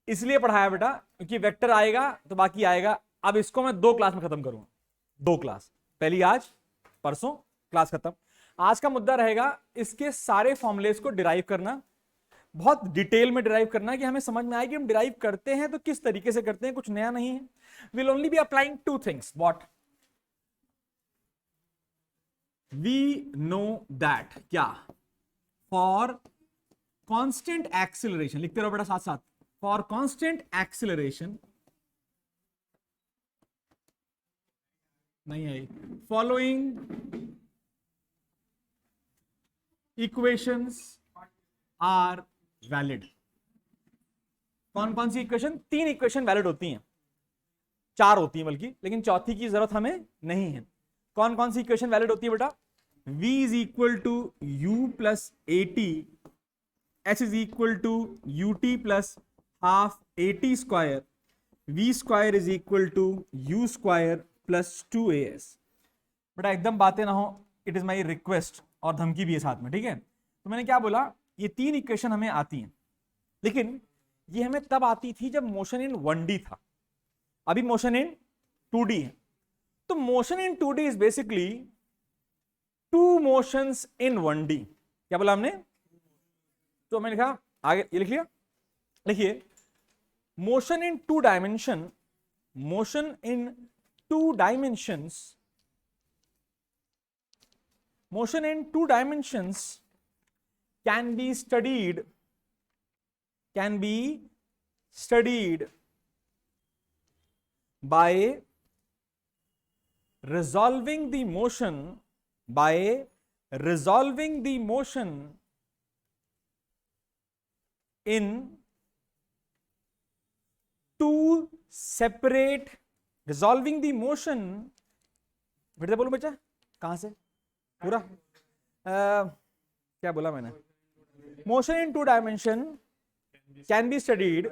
इसलिए पढ़ाया बेटा क्योंकि वेक्टर आएगा तो बाकी आएगा। अब इसको मैं 2 क्लास में खत्म करूंगा, 2 क्लास, पहली आज, परसों, क्लास खत्म। आज का मुद्दा रहेगा इसके सारे फॉर्मुलेस को डिराइव करना, बहुत डिटेल में डिराइव करना कि हमें समझ में आए कि हम डिराइव करते हैं तो किस तरीके से करते हैं, कुछ नया नहीं है। Will only be applying 2 things. What? We know that, क्या? फॉर कांस्टेंट एक्सीलरेशन, लिखते रहो बेटा साथ साथ, फॉर कांस्टेंट एक्सीलरेशन, नहीं आई, फॉलोइंग इक्वेशंस आर वैलिड। कौन कौन सी इक्वेशन? 3 इक्वेशन वैलिड होती हैं, 4 होती हैं बल्कि, लेकिन चौथी की जरूरत हमें नहीं है। कौन कौन सी इक्वेशन वैलिड होती है बेटा? v is equal to u plus a t, h is equal to u t plus half a t square, v square is equal to you square plus 2as। बेटा एकदम बातें ना हो, इट इज माई रिक्वेस्ट, और धमकी भी है साथ में, ठीक है? तो मैंने क्या बोला, ये 3 इक्वेशन हमें आती हैं, लेकिन ये हमें तब आती थी जब मोशन इन 1D था, अभी मोशन इन 2D है। तो motion in 2D is basically 2 motions in 1D। क्या बोला हमने? तो मैंने लिखा आगे, ये लिख लिया, लिखिए, motion in 2 dimension, motion in 2 dimensions, motion in 2 dimensions can be studied by resolving the motion in 2 separate, resolving the motion, फिर से बोलो बच्चा, कहां से पूरा क्या बोला मैंने? Motion in 2 dimension can be studied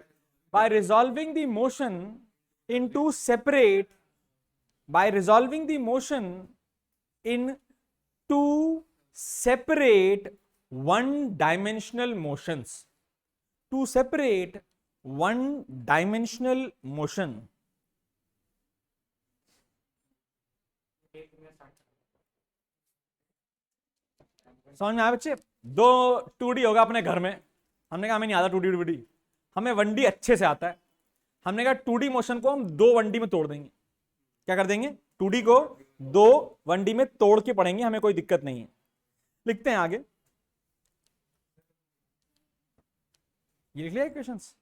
by resolving the motion in 2 separate, by resolving the motion in 2 separate 1 dimensional motions, 2 separate 1 dimensional motion. समझ में आया बच्चे? 2 2D होगा अपने घर में, हमने कहा हमें नहीं आता 2D 2D, हमें 1D अच्छे से आता है। हमने कहा 2D मोशन को हम 2 1D में तोड़ देंगे। क्या कर देंगे? 2D को 2 1D में तोड़ के पढ़ेंगे, हमें कोई दिक्कत नहीं है। लिखते हैं आगे, ये लिख लिया इक्वेशंस।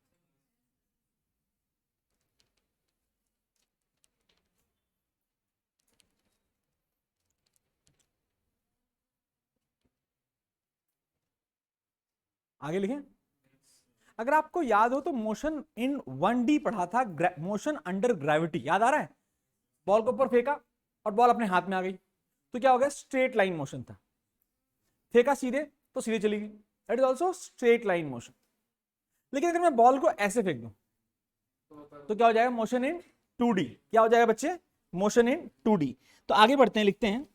आगे लिखें। अगर आपको याद हो तो मोशन इन 1D पढ़ा था, मोशन अंडर ग्रेविटी, याद आ रहा है? बॉल को ऊपर फेंका और बॉल अपने हाथ में आ गई, तो क्या हो गया? स्ट्रेट लाइन मोशन था। फेंका सीधे तो सीधे चली गई, that is also straight line motion. लेकिन अगर मैं बॉल को ऐसे फेंक दूं तो क्या हो जाएगा? Motion in 2D। क्या हो जाएगा बच्चे? Motion in 2D। तो आगे बढ़ते हैं, लिखते हैं,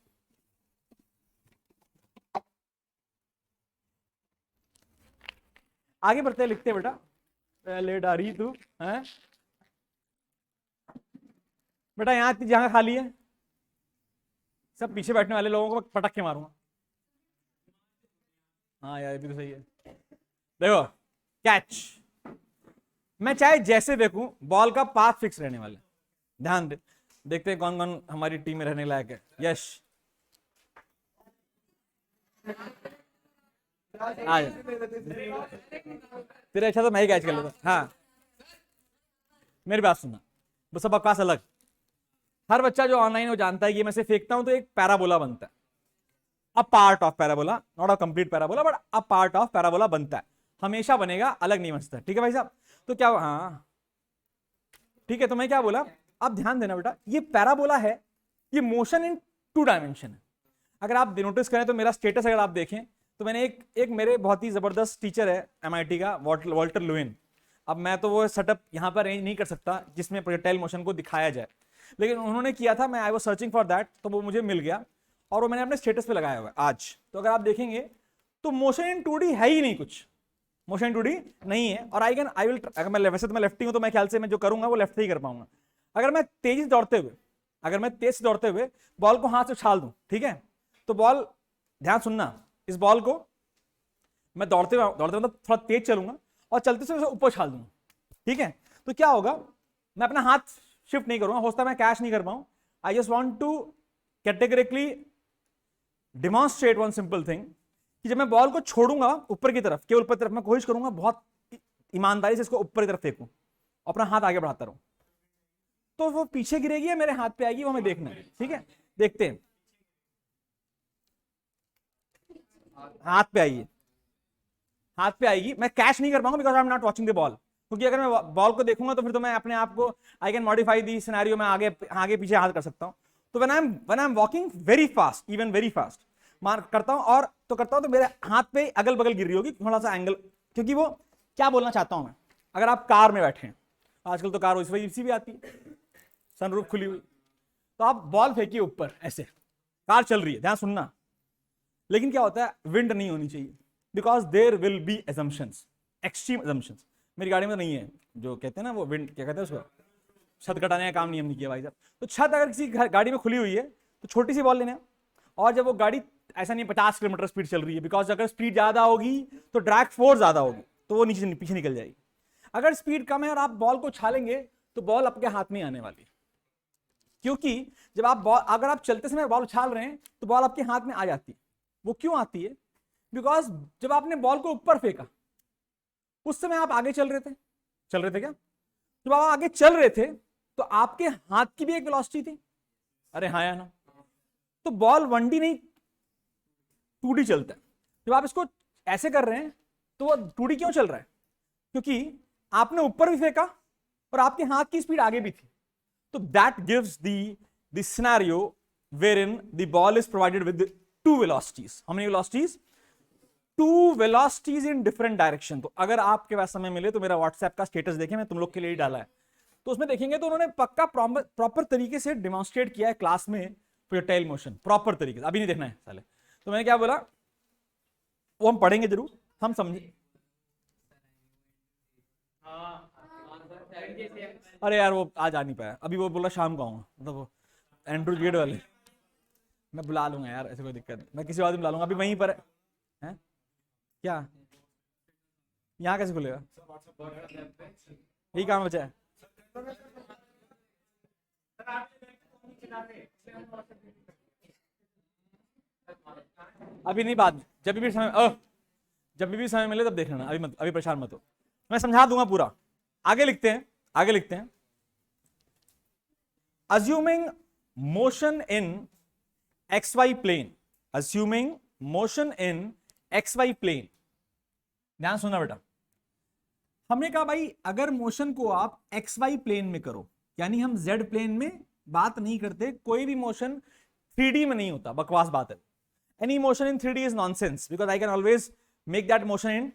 आगे बढ़ते हैं, लिखते हैं बेटा, पहले डारी तू है बेटा, यहां इतनी जगह खाली है, सब पीछे बैठने वाले लोगों को पटक के मारूंगा। हाँ यार, ये भी तो सही है। देखो, कैच, मैं चाहे जैसे देखूं बॉल का पाथ फिक्स रहने वाला है। ध्यान दे, देखते हैं कौन कौन हमारी टीम में रहने लायक है। यश, आ जा, तेरे अच्छा तो मैं ही कैच कर लेता। हाँ, मेरी बात सुनना, बस सब बकवास अलग। हर बच्चा जो ऑनलाइन वो जानता है कि मैं से फेंकता हूं तो एक पैराबोला बनता है, a part of parabola, not a complete parabola but a part of parabola बनता है, हमेशा बनेगा, अलग नहीं बनता। ठीक है भाई साहब? तो क्या, हाँ ठीक है, तो मैं क्या बोला, अब ध्यान देना बेटा, ये पैराबोला है, ये मोशन इन 2 डायमेंशन है। अगर आप नोटिस करें तो मेरा स्टेटस अगर आप देखें तो मैंने एक मेरे बहुत ही जबरदस्त टीचर है MIT का, वॉल्टर लुइन। अब मैं तो वो सेटअप यहाँ पर अरेंज नहीं कर सकता जिसमें प्रोजेक्टाइल मोशन को दिखाया जाए, लेकिन उन्होंने किया था, मैं I was searching for that, तो वो मुझे मिल गया और वो मैंने अपने स्टेटस पे लगाया हुआ है आज। तो अगर आप देखेंगे तो मोशन इन 2D है ही नहीं कुछ, मोशन 2D नहीं है। और आई विल, अगर मैं वैसे तो मैं लेफ्टी हूं तो मैं ख्याल से मैं जो करूंगा वो लेफ्ट से ही कर पाऊंगा। अगर मैं तेज से दौड़ते हुए बॉल को हाथ से उछाल दूं, ठीक है, तो बॉल, ध्यान सुनना, इस बॉल को मैं दौड़ते मतलब थोड़ा तेज चलूंगा और चलते से ऊपर उछाल दूंगा, ठीक है, तो क्या होगा, मैं अपना हाथ शिफ्ट नहीं करूंगा, हो सकता है मैं कैच नहीं कर पाऊं। I just want to categorically demonstrate one simple thing कि जब मैं बॉल को छोड़ूंगा ऊपर की तरफ, केवल ऊपर की तरफ, मैं कोशिश करूंगा बहुत ईमानदारी से इसको ऊपर की तरफ फेंकूं, अपना हाथ आगे बढ़ाता रहूं, तो वो पीछे गिरेगी या मेरे हाथ पे आएगी, वो हमें देखना है, ठीक है, देखते हैं। हाथ पे आइए, हाथ पे आएगी, मैं कैच नहीं कर पाऊंगा because I am not watching the ball, क्योंकि अगर मैं बॉल को देखूंगा तो फिर तो मैं अपने आप को, I can modify the scenario, में आगे आगे पीछे हाथ कर सकता हूं। तो when I am walking very fast, even very fast मार करता हूं और तो करता हूं, तो मेरे हाथ पे अगल बगल गिर रही होगी थोड़ा सा एंगल, क्योंकि वो क्या बोलना चाहता हूं मैं, अगर आप कार में बैठे हैं, आजकल तो कार इसी भी आती है, सनरूफ खुली हुई, तो आप बॉल फेंकिए ऊपर ऐसे, कार चल रही है, ध्यान सुनना, लेकिन क्या होता है, विंड नहीं होनी चाहिए, because there will be assumptions, extreme assumptions. मेरी गाड़ी में तो नहीं है, जो कहते हैं ना वो विंड, क्या कहते हैं उसको, छत कटाने का काम नहीं हमने किया भाई साहब। तो छत अगर किसी गाड़ी में खुली हुई है तो छोटी सी बॉल लेना, और जब वो गाड़ी ऐसा नहीं 50 किलोमीटर स्पीड चल रही है, बिकॉज अगर स्पीड ज्यादा होगी तो ड्रैग फोर्स ज्यादा होगी, तो वो नीचे पीछे निकल जाएगी। अगर स्पीड कम है और आप बॉल को उछालेंगे तो बॉल आपके हाथ में आने वाली है, क्योंकि जब आप बॉल, अगर आप चलते समय बॉल उछाल रहे हैं तो बॉल आपके हाथ में आ जाती है। वो क्यों आती है, बिकॉज जब आपने बॉल को ऊपर फेंका उस समय आप आगे चल रहे थे क्या, जब आप आगे चल रहे थे तो आपके हाथ की भी एक वेलोसिटी थी, अरे हाँ या ना, तो बॉल 1D नहीं 2D चलता है। जब आप इसको ऐसे कर रहे हैं तो वो 2D क्यों चल रहा है, क्योंकि आपने ऊपर भी फेंका और आपके हाथ की स्पीड आगे भी थी, तो that gives the scenario wherein the ball is provided with two velocities. How many velocities? Two velocities in different direction. तो अगर आपके पास समय मिले तो मेरा व्हाट्सएप का स्टेटस देखें, मैं तुम लोग के लिए ही डाला है, तो उसमें देखेंगे तो उन्होंने पक्का प्रॉपर तरीके से डिमॉन्स्ट्रेट किया है क्लास में प्रोजेक्टाइल मोशन, प्रॉपर तरीके से, अभी नहीं देखना है साले। तो मैंने क्या बोला, वो हम पढ़ेंगे जरूर, हम समझे। अरे यार वो आज आ नहीं पाया, अभी वो बोला शाम को आऊंगा, मतलब वो एंड्रू गेट वाले, मैं बुला लूंगा यार, ऐसे कोई दिक्कत नहीं, मैं किसी और दिन बुला लूंगा, अभी वहीं पर है क्या, यहाँ कैसे खुलेगा, यही काम बचा है। अभी नहीं, बात जब भी समय मिले तब देख लेना, अभी परेशान मत हो, मैं समझा दूंगा पूरा। आगे लिखते हैं, assuming motion in xy plane, ध्यान सुनना बेटा, हमने कहा भाई अगर मोशन को आप xy प्लेन में करो, यानी हम z प्लेन में बात नहीं करते, कोई भी मोशन 3D में नहीं होता, बकवास बात है। Any motion in 3D is nonsense, because I can always make that motion in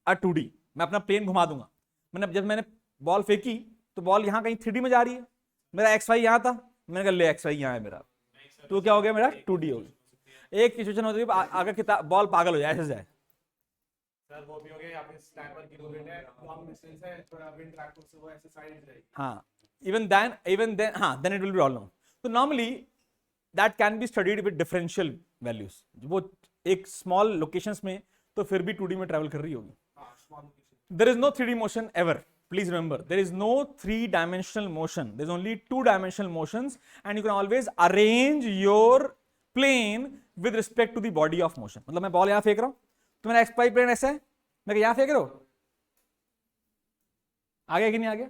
a 2D। मैं अपना प्लेन घुमा दूंगा, जब मैंने बॉल फेंकी तो बॉल यहां कहीं 3D में जा रही है, मेरा XY यहां था, मैंने कहा ले XY यहां है मेरा, तो क्या हो गया, मेरा 2D हो गया। एक सिचुएशन होती है अगर किताब बॉल पागल हो जाए, ऐसे जाए, सर वो भी हो गया, यहाँ पे स्नैपर की विंड है, लॉन्ग डिस्टेंस है, थोड़ा विंड ट्रैक से वो ऐसे साइड जाएगी, हाँ, even then हाँ, then it will be problem. तो normally that can be studied with differential values, वो एक small locations में तो फिर भी 2D में travel कर रही होगी। There is no 3D motion ever. Please remember, there is no 3-dimensional motion. There is only 2-dimensional motions, and you can always arrange your plane with respect to the body of motion. मतलब मैं ball यहाँ फेंक रहा हूँ तो मेरा XY plane ऐसा है, मैं यहाँ फेंक रहा हूँ, आगे कि नहीं आगे,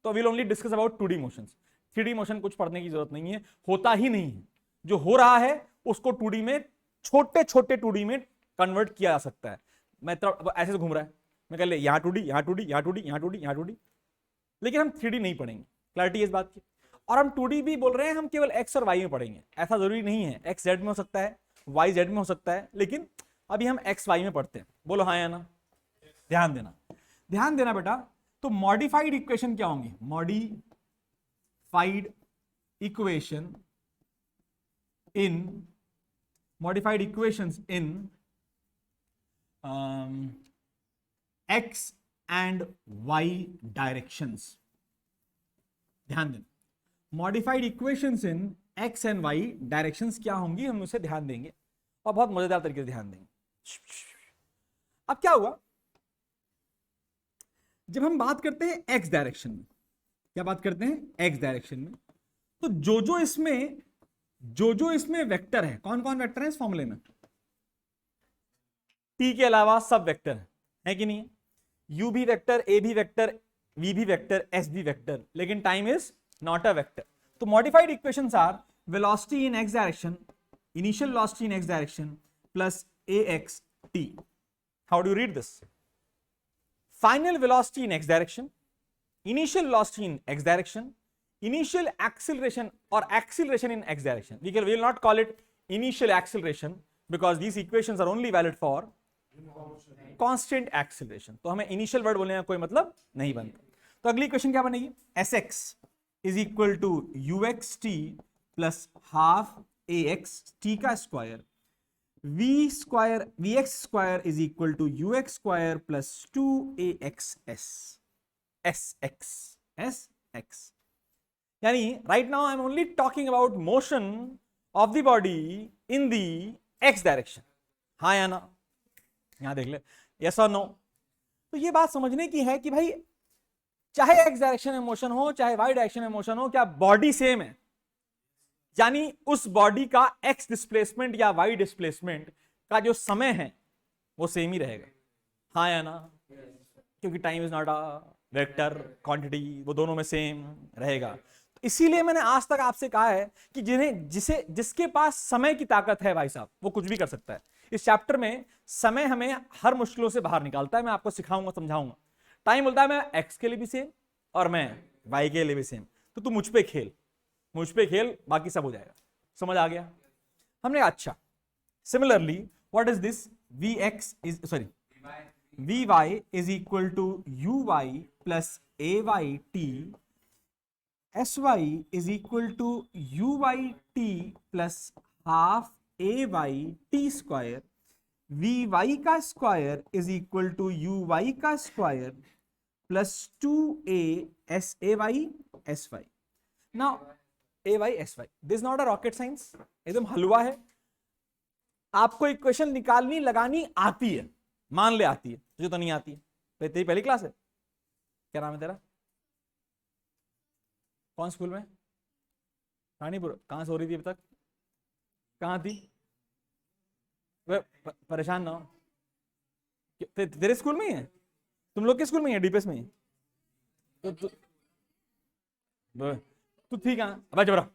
तो will only discuss about 2D motions. 3D motion कुछ पढ़ने की जरूरत नहीं है, होता ही नहीं है, जो हो रहा है उसको 2D में, छोटे 2D में कन्वर्ट किया जा सकता है। मैं तो ऐसे से घूम रहा है, मैं कह ले यहाँ 2D, यहाँ 2D, यहाँ 2D, यहाँ 2D, यहाँ 2D, लेकिन हम 3D नहीं पढ़ेंगे, क्लैरिटी है इस बात की। और हम 2D भी बोल रहे हैं, हम केवल X और Y में पढ़ेंगे, ऐसा जरूरी नहीं है, X Z में हो सकता है, Y Z में हो सकता है, लेकिन अभी हम X Y में पढ़ते हैं। बोलो हाँ या ना, ध्यान देना बेटा। तो मॉडिफाइड इक्वेशन क्या होंगी, modified equations in x and y directions. ध्यान देना, modified equations in x and y directions क्या होंगी, हम उसे ध्यान देंगे और बहुत मजेदार तरीके से ध्यान देंगे। अब क्या हुआ, जब हम बात करते हैं एक्स डायरेक्शन में, क्या बात करते हैं एक्स डायरेक्शन में, तो जो इसमें वेक्टर है, कौन कौन वेक्टर है इस फॉर्मूले में, टी के अलावा सब वेक्टर है कि नहीं, यू भी वेक्टर, ए भी वेक्टर, वी भी वेक्टर, एस भी वेक्टर, लेकिन time is not a vector. तो modified equations are velocity in X direction, initial velocity in X direction plus ax t. How do you read this? Final velocity in x direction, initial velocity in x direction, initial acceleration or acceleration in x direction. We will not call it initial acceleration because these equations are only valid for constant acceleration. तो हमें initial word बोलने का कोई मतलब नहीं बनता। तो अगली इक्वेशन क्या बनेगी, sx is equal to uxt plus half ax t का square, vx square is equal to ux square plus 2axs sx। यानी right now I'm only talking about motion of the body in the x direction, हाँ या ना, यहां देख ले, yes or no। तो ये बात समझने की है कि भाई चाहे x डायरेक्शन में मोशन हो चाहे y डायरेक्शन में मोशन हो, क्या बॉडी सेम है, यानी उस बॉडी का x डिस्प्लेसमेंट या y डिस्प्लेसमेंट का जो समय है वो सेम ही रहेगा, हाँ या ना, क्योंकि time is not a vector quantity, वो दोनों में सेम रहेगा। तो इसीलिए मैंने आज तक आपसे कहा है कि जिसके पास समय की ताकत है भाई साहब, वो कुछ भी कर सकता है। इस चैप्टर में समय हमें हर मुश्किलों से बाहर निकालता है, मैं आपको सिखाऊंगा समझाऊंगा। टाइम बोलता है मैं एक्स के लिए भी सेम और मैं वाई के लिए भी सेम, तो तू मुझ पे खेल, बाकी सब हो जाएगा। समझ आ गया हमने, अच्छा। Similarly what is this, vy is equal to uy plus ayt, sy is equal to uyt plus half ayt square, vy का square is equal to uy का square plus 2a sy। now ay sy, this is not a rocket science, एकदम हलवा है। आपको equation निकालनी लगानी आती है, मान ले आती है, तुझे तो नहीं आती है, तेरी पहली क्लास है, क्या नाम है तेरा, कौन स्कूल में, रानीपुर, कहां से हो रही थी अभी तक, कहां थी, परेशान ना हो, तेरे स्कूल में ही है, तुम लोग के स्कूल में ही है, डीपीएस में ही, तू ठीक है, अब जबरा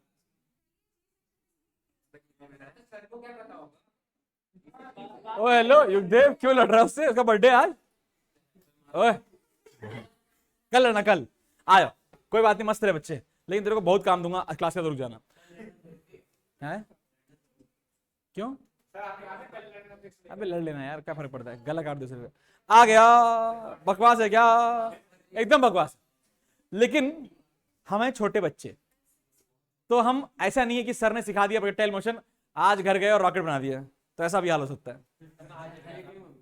ओ हेलो युगदेव, क्यों लड़ रहा है उससे, उसका बर्थडे आज, ओए कल लड़ना, कल आयो, कोई बात नहीं, मस्त रहे बच्चे, लेकिन तेरे को बहुत काम दूंगा, क्लास का तो रुक जाना है, क्यों, अबे लड़ लेना यार, क्या फर्क पड़ता है, गला काट दो सिर्फ, आ गया, बकवास है क्या, एकदम बकवास। लेकिन हमें छोटे बच्चे, तो हम ऐसा नहीं है कि सर ने सिखा दिया प्रोजेक्टाइल मोशन, आज घर गए और रॉकेट बना दिया, तो ऐसा भी हाल हो सकता है।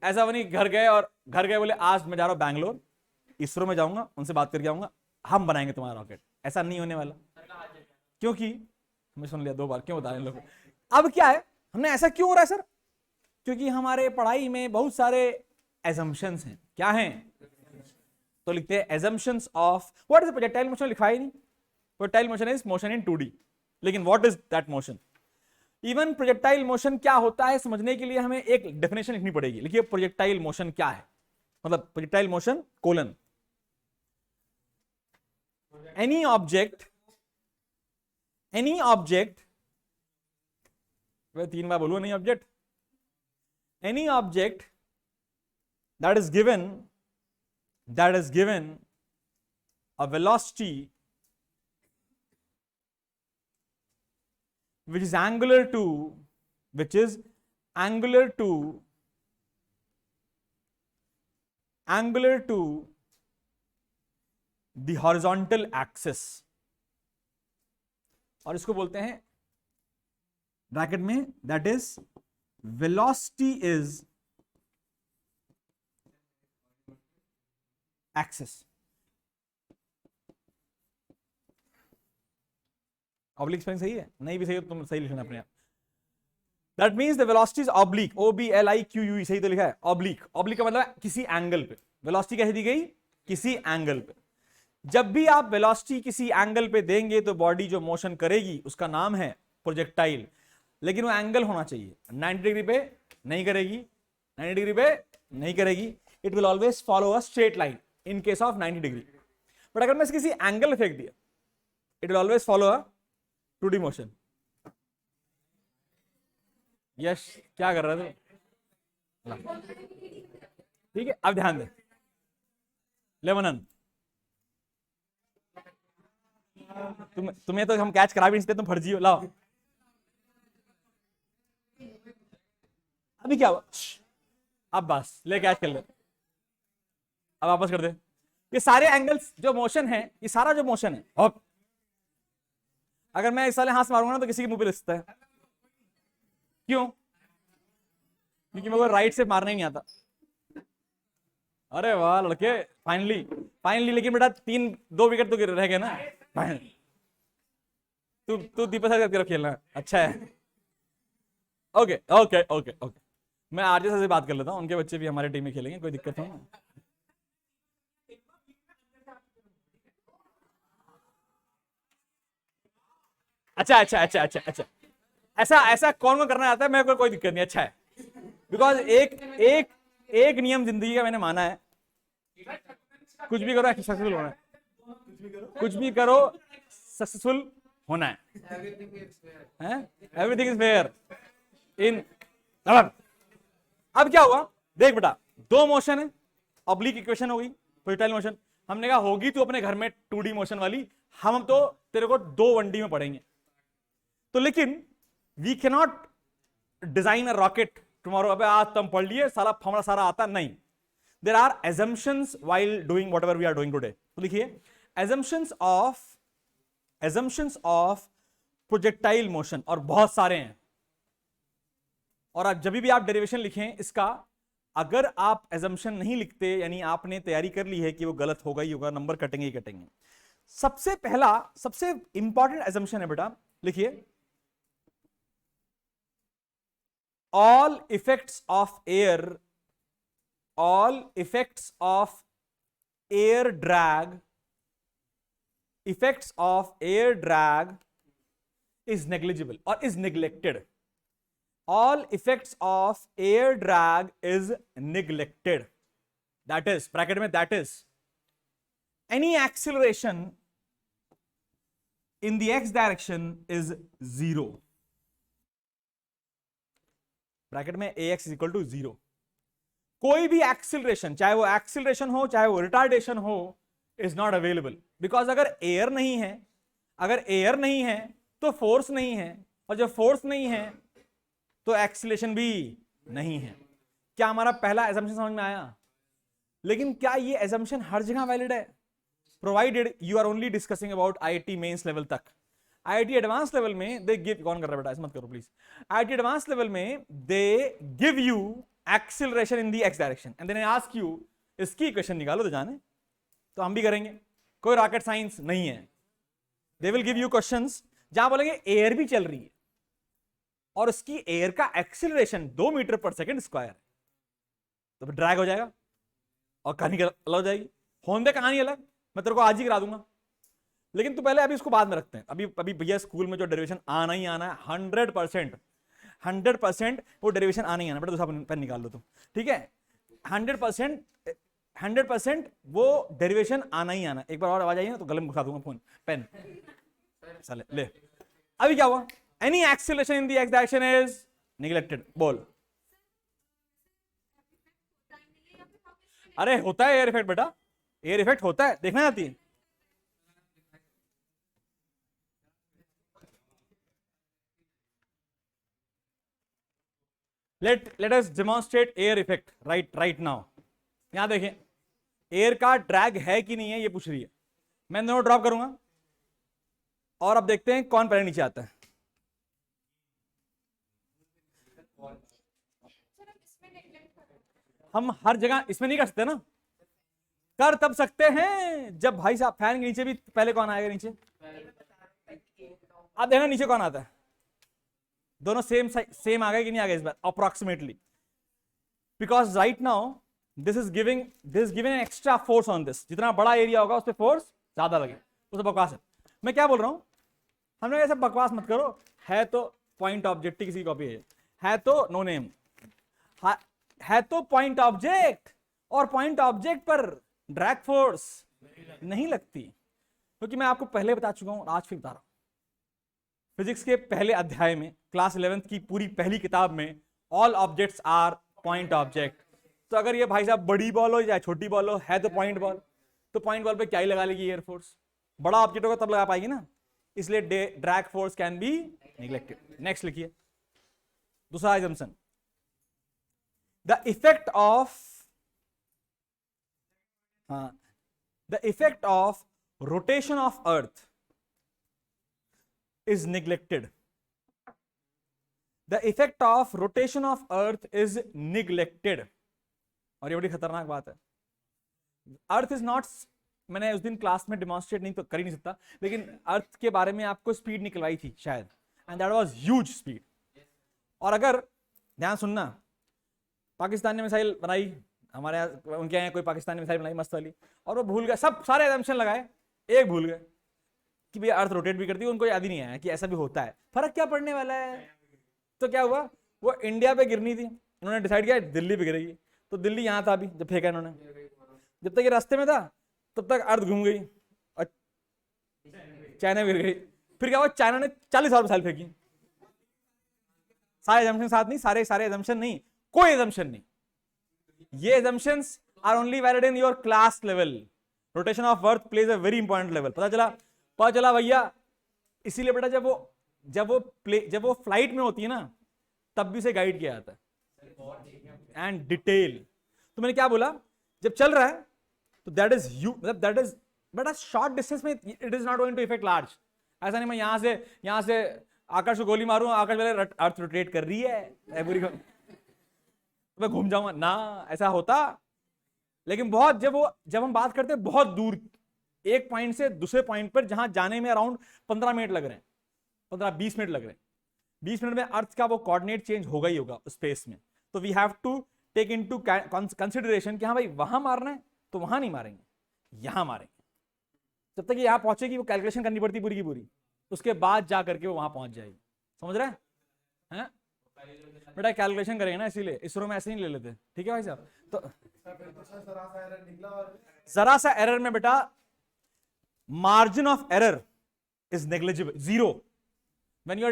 ऐसा नहीं घर गए बोले आज मैं जा रहा हूं बैंगलोर, इसरो में जाऊंगा, उनसे बात करके आऊंगा, हम बनाएंगे तुम्हारा रॉकेट, ऐसा नहीं होने वाला। क्योंकि हमें सुन लिया 2 बार, क्यों बता रहे लोग। अब क्या है, हमने ऐसा क्यों हो रहा है सर, क्योंकि हमारे पढ़ाई में बहुत सारे एजम्पशंस हैं। क्या हैं, तो लिखते हैं assumptions of what is projectile motion, लिखा ही नहीं। Projectile motion is motion in 2D, लेकिन what is that motion, even projectile motion क्या होता है समझने के लिए हमें एक डेफिनेशन लिखनी पड़ेगी। लिखिए प्रोजेक्टाइल मोशन क्या है, मतलब projectile motion colon, any object 3 बार बोलूं, नहीं object, any object that is given a velocity which is angular to the horizontal axis, और इसको बोलते हैं ब्रैकेट में, that is velocity is axis. Oblique spelling सही है? नहीं भी सही हो तुम सही लिखना अपने आप। That means the velocity is oblique, OBLIQUE, सही तो लिखा है ऑब्लिक। ऑब्लिक का मतलब किसी एंगल पे। वेलोसिटी कैसे दी गई? किसी एंगल पे। जब भी आप वेलोसिटी किसी एंगल पे देंगे तो बॉडी जो मोशन करेगी उसका नाम है प्रोजेक्टाइल, लेकिन वो एंगल होना चाहिए। 90 डिग्री पे नहीं करेगी, 90 डिग्री पे नहीं करेगी, it will always follow a straight line in case of 90 degree. But अगर मैं किसी एंगल में फेंक दिया, it will always follow a 2D motion. Yash क्या कर रहे थे? ठीक है, अब ध्यान दे लेमनन, तुम्हें तो हम कैच करा भी नहीं सकते, तुम फर्जी हो। लाओ अभी क्या हुआ? अब बस ले कैच कर ले, अब वापस कर दे। ये सारे एंगल्स जो मोशन है, ये सारा जो मोशन है, हॉप, अगर मैं इस वाले हाथ से मारूंगा ना तो किसी के मुंह पे लग सकता है। क्यों? क्योंकि मेरे को राइट से मारना ही नहीं आता। अरे वाह लड़के, फाइनली फाइनली। लेकिन बेटा 2 विकेट तो रह गए ना। तू दीपक सर करके खेलना अच्छा है। ओके ओके ओके ओके, मैं आरजे सर से बात कर लेता हूँ, उनके बच्चे भी हमारे टीम में खेलेंगे, कोई दिक्कत नहीं। अच्छा अच्छा अच्छा अच्छा अच्छा, ऐसा ऐसा कौन कौन करना आता है? मेरे को कोई दिक्कत नहीं, अच्छा है। बिकॉज एक एक एक नियम जिंदगी का मैंने माना है, कुछ भी करो सक्सेसफुल होना है, कुछ भी करो सक्सेसफुल होना है। Everything is fair in. अब क्या हुआ देख बेटा, 2 मोशन है, ऑब्लिक इक्वेशन हो गई, प्रोजेक्टाइल मोशन। हमने कहा होगी तू अपने घर में 2D मोशन वाली, हम तो तेरे को 2 1D में पढ़ेंगे। तो लेकिन we can not design a rocket tomorrow. अब आज तुम पढ़ लिए सारा फमड़ा सारा आता नहीं। There are assumptions while doing whatever we are doing today. तो लिखिए एजम्पशंस ऑफ प्रोजेक्टाइल मोशन, और बहुत सारे हैं। और जब भी आप डेरिवेशन लिखें इसका, अगर आप एजम्पशन नहीं लिखते यानी आपने तैयारी कर ली है कि वो गलत होगा ही होगा, नंबर कटेंगे ही कटेंगे। सबसे पहला सबसे इंपॉर्टेंट एजम्पशन है बेटा, लिखिए all effects of air drag is negligible or is neglected. All effects of air drag is neglected. That is, bracket में, that is any acceleration in the x direction is 0. Bracket में ax is equal to 0। कोई भी acceleration, चाहे वो acceleration हो चाहे वो retardation हो, इज नॉट अवेलेबल। बिकॉज अगर एयर नहीं है तो फोर्स नहीं है, और जब फोर्स नहीं है तो एक्सिलेशन भी नहीं है। क्या हमारा पहला एजम्पशन समझ में आया? लेकिन क्या ये एजम्पशन हर जगह वैलिड है? Provided you are only discussing about IIT mains level तक। IIT एडवांस लेवल में दे गिव, कौन कर रहा है बेटा, ऐसा मत करो प्लीज। IIT एडवांस लेवल में they give you acceleration in the x direction and then ask you इसकी इक्वेशन निकालो तो जाने। तो हम भी करेंगे, कोई रॉकेट साइंस नहीं है। They will give you questions जहां बोलेंगे एयर भी चल रही है और उसकी एयर का एक्सिलरेशन 2 मीटर पर सेकंड स्क्वायर, तो फिर ड्रैग हो जाएगा और कहानी अलग हो जाएगी। होने दे कहानी अलग, मैं तेरे को आज ही करा दूंगा। लेकिन तू पहले अभी इसको बाद में रखते हैं। अभी भैया स्कूल में जो डेरिवेशन आना ही आना है 100% वो डेरिवेशन आना ही आना। बेटा दूसरा पेन निकाल लो तुम, ठीक है? 100% वो डेरिवेशन आना ही आना। एक बार और आवाज आई ना तो गले में घुसा दूंगा फोन पेन। चले ले, अभी क्या हुआ? Any acceleration in the x direction is neglected. बोल। अरे होता है एयर इफेक्ट बेटा, एयर इफेक्ट होता है, देखना आती है। let us demonstrate air effect right now। यहां देखें, एयर का ड्रैग है कि नहीं है ये पूछ रही है। मैं दोनों ड्रॉप करूंगा और अब देखते हैं कौन पहले नीचे आता है। हम हर जगह इसमें नहीं कर सकते ना, कर तब सकते हैं जब भाई साहब फैन के नीचे भी पहले कौन आएगा नीचे, आप देखना नीचे कौन आता है, दोनों सेम आ गए कि नहीं आ गए इस बार approximately, because right now this is giving an extra force on this, जितना बड़ा एरिया होगा उस पर फोर्स ज्यादा लगे, उस बकवास है। मैं क्या बोल रहा हूं, हमने ऐसा बकवास मत करो, है तो पॉइंट ऑब्जेक्ट किसी कॉपी है तो नो नेम, है तो पॉइंट ऑब्जेक्ट, और पॉइंट ऑब्जेक्ट पर ड्रैग फोर्स नहीं लगती, क्योंकि मैं आपको पहले बता चुका हूं, आज फिर बता रहा हूं। फिजिक्स के पहले अध्याय में क्लास 11th की पूरी पहली किताब में all objects are point object, तो अगर ये भाई साहब बड़ी बॉल हो या छोटी बॉल हो, है तो पॉइंट बॉल पे क्या ही लगा लेगी एयर फोर्स, बड़ा ऑब्जेक्ट होगा तब लगा पाएगी ना, इसलिए drag force can be neglected. Next लिखिए दूसरा assumption, the effect of rotation of earth is neglected. The effect of rotation of earth is neglected. और ये बड़ी खतरनाक बात है। अर्थ इज नॉट, मैंने उस दिन क्लास में डिमॉन्स्ट्रेट नहीं तो कर ही नहीं सकता, लेकिन अर्थ के बारे में आपको स्पीड निकलवाई थी शायद, and that was huge speed. और अगर ध्यान सुनना, पाकिस्तान ने मिसाइल बनाई, हमारे यहाँ उनके यहाँ कोई पाकिस्तानी मिसाइल बनाई मस्त वाली, और वो भूल गए, सब सारे एजम्पशन लगाए, एक भूल गए कि भैया अर्थ रोटेट भी करती है, उनको याद ही नहीं आया कि ऐसा भी होता है, फर्क क्या पड़ने वाला है। तो क्या हुआ, वो इंडिया पे गिरनी थी, इन्होंने डिसाइड किया दिल्ली पे गिरेगी, तो दिल्ली यहाँ था अभी जब फेंका इन्होंने, जब तक ये रास्ते में था तब तक अर्थ घूम गई और चाइना गिर गई। फिर क्या हुआ, चाइना ने 40 साल मिसाइल फेंकी, सारे एजम्पशन साथ नहीं, सारे एजम्पशन नहीं, कोई एजम्पशन नहीं, ये assumptions are only valid in your class level. Rotation of earth plays a very important level, पता चला भैया। इसीलिए बेटा जब वो फ्लाइट में होती है ना, तब भी से गाइड किया जाता है एंड डिटेल। तो मैंने क्या बोला, जब चल रहा है तो दैट इज बेटा शॉर्ट डिस्टेंस में it is not going to effect large. ऐसा नहीं मैं यहां से आकाश को गोली मारूं, आकाश वाले अर्थ रोटेट कर रही है पूरी, मैं घूम जाऊंगा ना, ऐसा होता। लेकिन बहुत जब हम बात करते हैं बहुत दूर, एक पॉइंट से दूसरे पॉइंट पर जहां जाने में अराउंड 15 मिनट लग रहे हैं, 15-20 मिनट लग रहे हैं, 20 मिनट में अर्थ का वो कोऑर्डिनेट चेंज होगा ही होगा स्पेस में। तो we have to take into consideration कि हाँ भाई वहां मारना है तो वहां नहीं मारेंगे, यहां मारेंगे। जब तक यहां पहुंचेगी वो कैलकुलेशन करनी पड़ती पूरी की पूरी, उसके बाद जा करके वो वहां पहुंच जाएगी। समझ रहे हैं बेटा, कैलकुलेशन करेंगे ना, इसीलिए इसरो में ऐसे नहीं ले लेते, ठीक है भाई साहब। तो जरा सा एरर में बेटा margin of error is negligible, zero. When you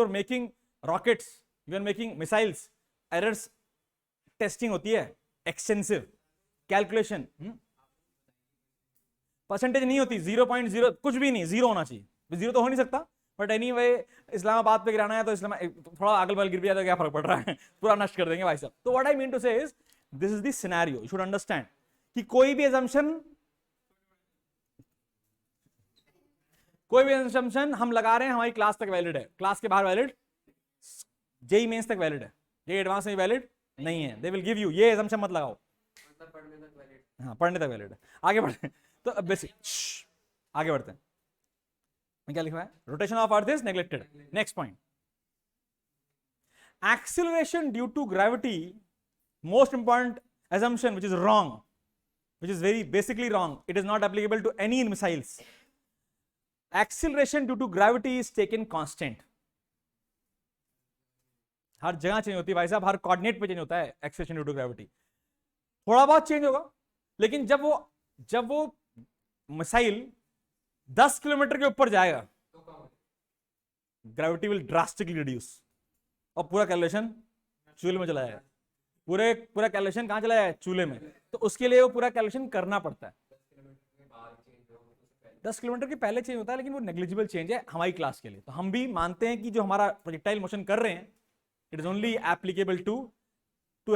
are making rockets, you are making missiles, errors testing होती है extensive, calculation परसेंटेज नहीं होती, 0.0 कुछ भी नहीं, जीरो होना चाहिए, जीरो तो हो नहीं सकता, बट एनीवे इस्लामाबाद पे गिराना है तो थोड़ा अगल बगल गिर भी जाता है, क्या फर्क पड़ रहा है, पूरा नष्ट कर देंगे भाई साहब। तो व्हाट आई मीन टू से is this is the scenario, you should understand कि कोई भी assumption हम लगा रहे हैं हमारी क्लास तक वैलिड है, क्लास के बाहर वैलिड, जेई मेंस तक वैलिड है, ये एडवांस में वैलिड नहीं है। दे विल गिव यू, ये assumption मत लगाओ, हाँ पढ़ने तक वैलिड है। आगे बढ़ते हैं, तो बेसिक आगे बढ़ते हैं, क्या लिखा है, rotation of earth is neglected. Next point, acceleration due to gravity, most important assumption which is wrong, which is very basically wrong, it is not applicable to any missiles. Acceleration due to gravity is taken constant. हर जगह change होती है भाई साहब, हर coordinate पे change होता है acceleration due to gravity, थोड़ा बहुत चेंज होगा, लेकिन जब वो मिसाइल 10 किलोमीटर के ऊपर जाएगा, ग्रेविटी विल ड्रास्टिकली रिड्यूस और पूरा कैलकुलेशन चूल्हे में चला जाएगा। पूरा कैलकुलेशन कहां चला जाए, चूल्हे में। तो उसके लिए वो पूरा कैलकुलेशन करना पड़ता है। 10 किलोमीटर के पहले चेंज होता है, लेकिन वो नेग्लिजिबल चेंज है हमारी क्लास के लिए। तो हम भी मानते हैं कि जो हमारा प्रोजेक्टाइल मोशन कर रहे हैं, it is only applicable to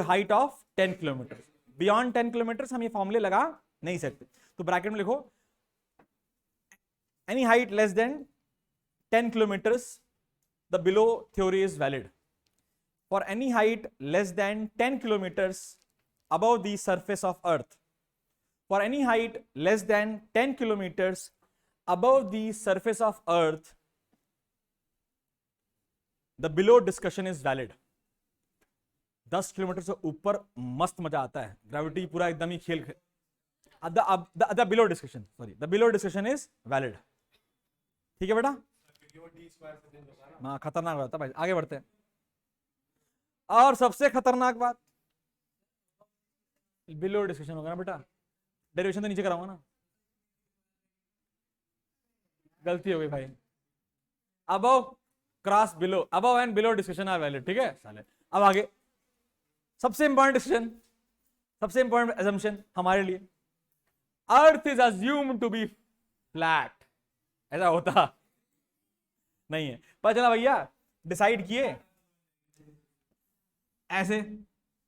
height of 10 kilometre. Beyond 10 kilometre हम ये फॉर्मूले लगा नहीं सकते। तो ब्रैकेट में लिखो, any height less than 10 kilometers, the below theory is valid. For any height less than 10 kilometers above the surface of Earth, for any height less than 10 kilometers above the surface of earth, the below discussion is valid. 10 kilometre से ऊपर मस्त मजा आता है, gravity पूरा एकदम ही खेल the below discussion, sorry, the below discussion is valid. ठीक है बेटा, हाँ खतरनाक रहता भाई. आगे बढ़ते हैं. और सबसे खतरनाक बात, बिलो डिस्कशन होगा ना बेटा, डेरिवेशन तो नीचे कराऊंगा ना, गलती हो गई भाई. Above cross below, above and below discussion are valid. ठीक है साले. अब आगे सबसे इंपॉर्टेंट डिस्कशन, सबसे इंपॉर्टेंट assumption हमारे लिए, earth is assumed to be flat. ऐसा होता नहीं है, पता चला भैया, डिसाइड किए ऐसे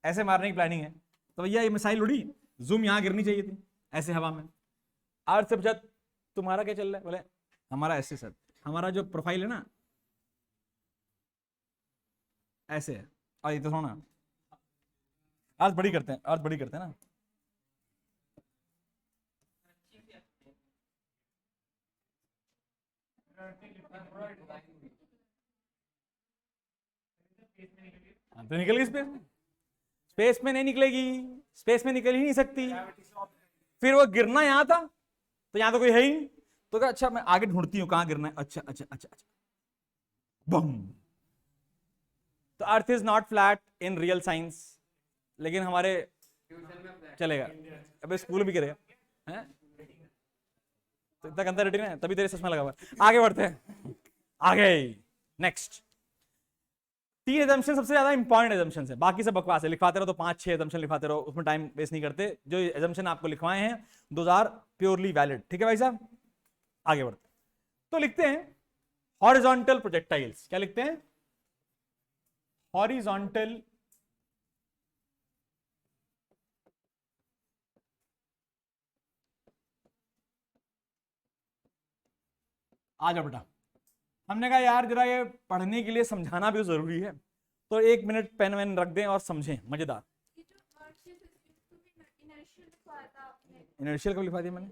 ऐसे मारने की प्लानिंग है, तो भैया ये मिसाइल उड़ी, जूम यहां गिरनी चाहिए थी ऐसे हवा में. अर्थ से पूछा तुम्हारा क्या चल रहा है, बोले हमारा ऐसे सर, हमारा जो प्रोफाइल है ना ऐसे है, और ये तो सुनो ना, अर्थ बड़ी करते हैं, अर्थ बड़ी करते हैं ना. तो निकल गई स्पेस में, स्पेस में नहीं निकलेगी, स्पेस में निकल ही नहीं सकती. फिर वो गिरना यहां था, तो यहां तो कोई है ही नहीं, तो क्या अच्छा मैं आगे ढूंढती हूं कहां गिरना है. अच्छा अच्छा अच्छा अच्छा, बम. तो earth is not flat in real science, लेकिन हमारे चलेगा. अबे स्कूल भी करेगा हैं, तो इतना गंदा रेटिंग है, तभी तेरे चश्मा लगा हुआ है. आगे बढ़ते हैं, आगे नेक्स्ट. 3 एजम्पशन सबसे ज्यादा इंपॉर्टेंट एजम्पशन है, बाकी सब बकवास है. लिखवाते रहो तो 5-6 एजम्पशन लिखवाते रहो, उसमें टाइम वेस्ट नहीं करते. जो एजम्पशन आपको लिखवाए हैं दोज आर प्योरली वैलिड. ठीक है भाई साहब, आगे बढ़ते. तो लिखते हैं हॉरिजॉन्टल प्रोजेक्टाइल्स. क्या लिखते हैं? हॉरिजॉन्टल आ जाओ बेटा. हमने कहा यार जरा ये पढ़ने के लिए समझाना भी तो जरूरी है, तो 1 मिनट पेन वेन रख दें और समझें. मजेदार. इनर्शियल कब लिखवा दिया मैंने?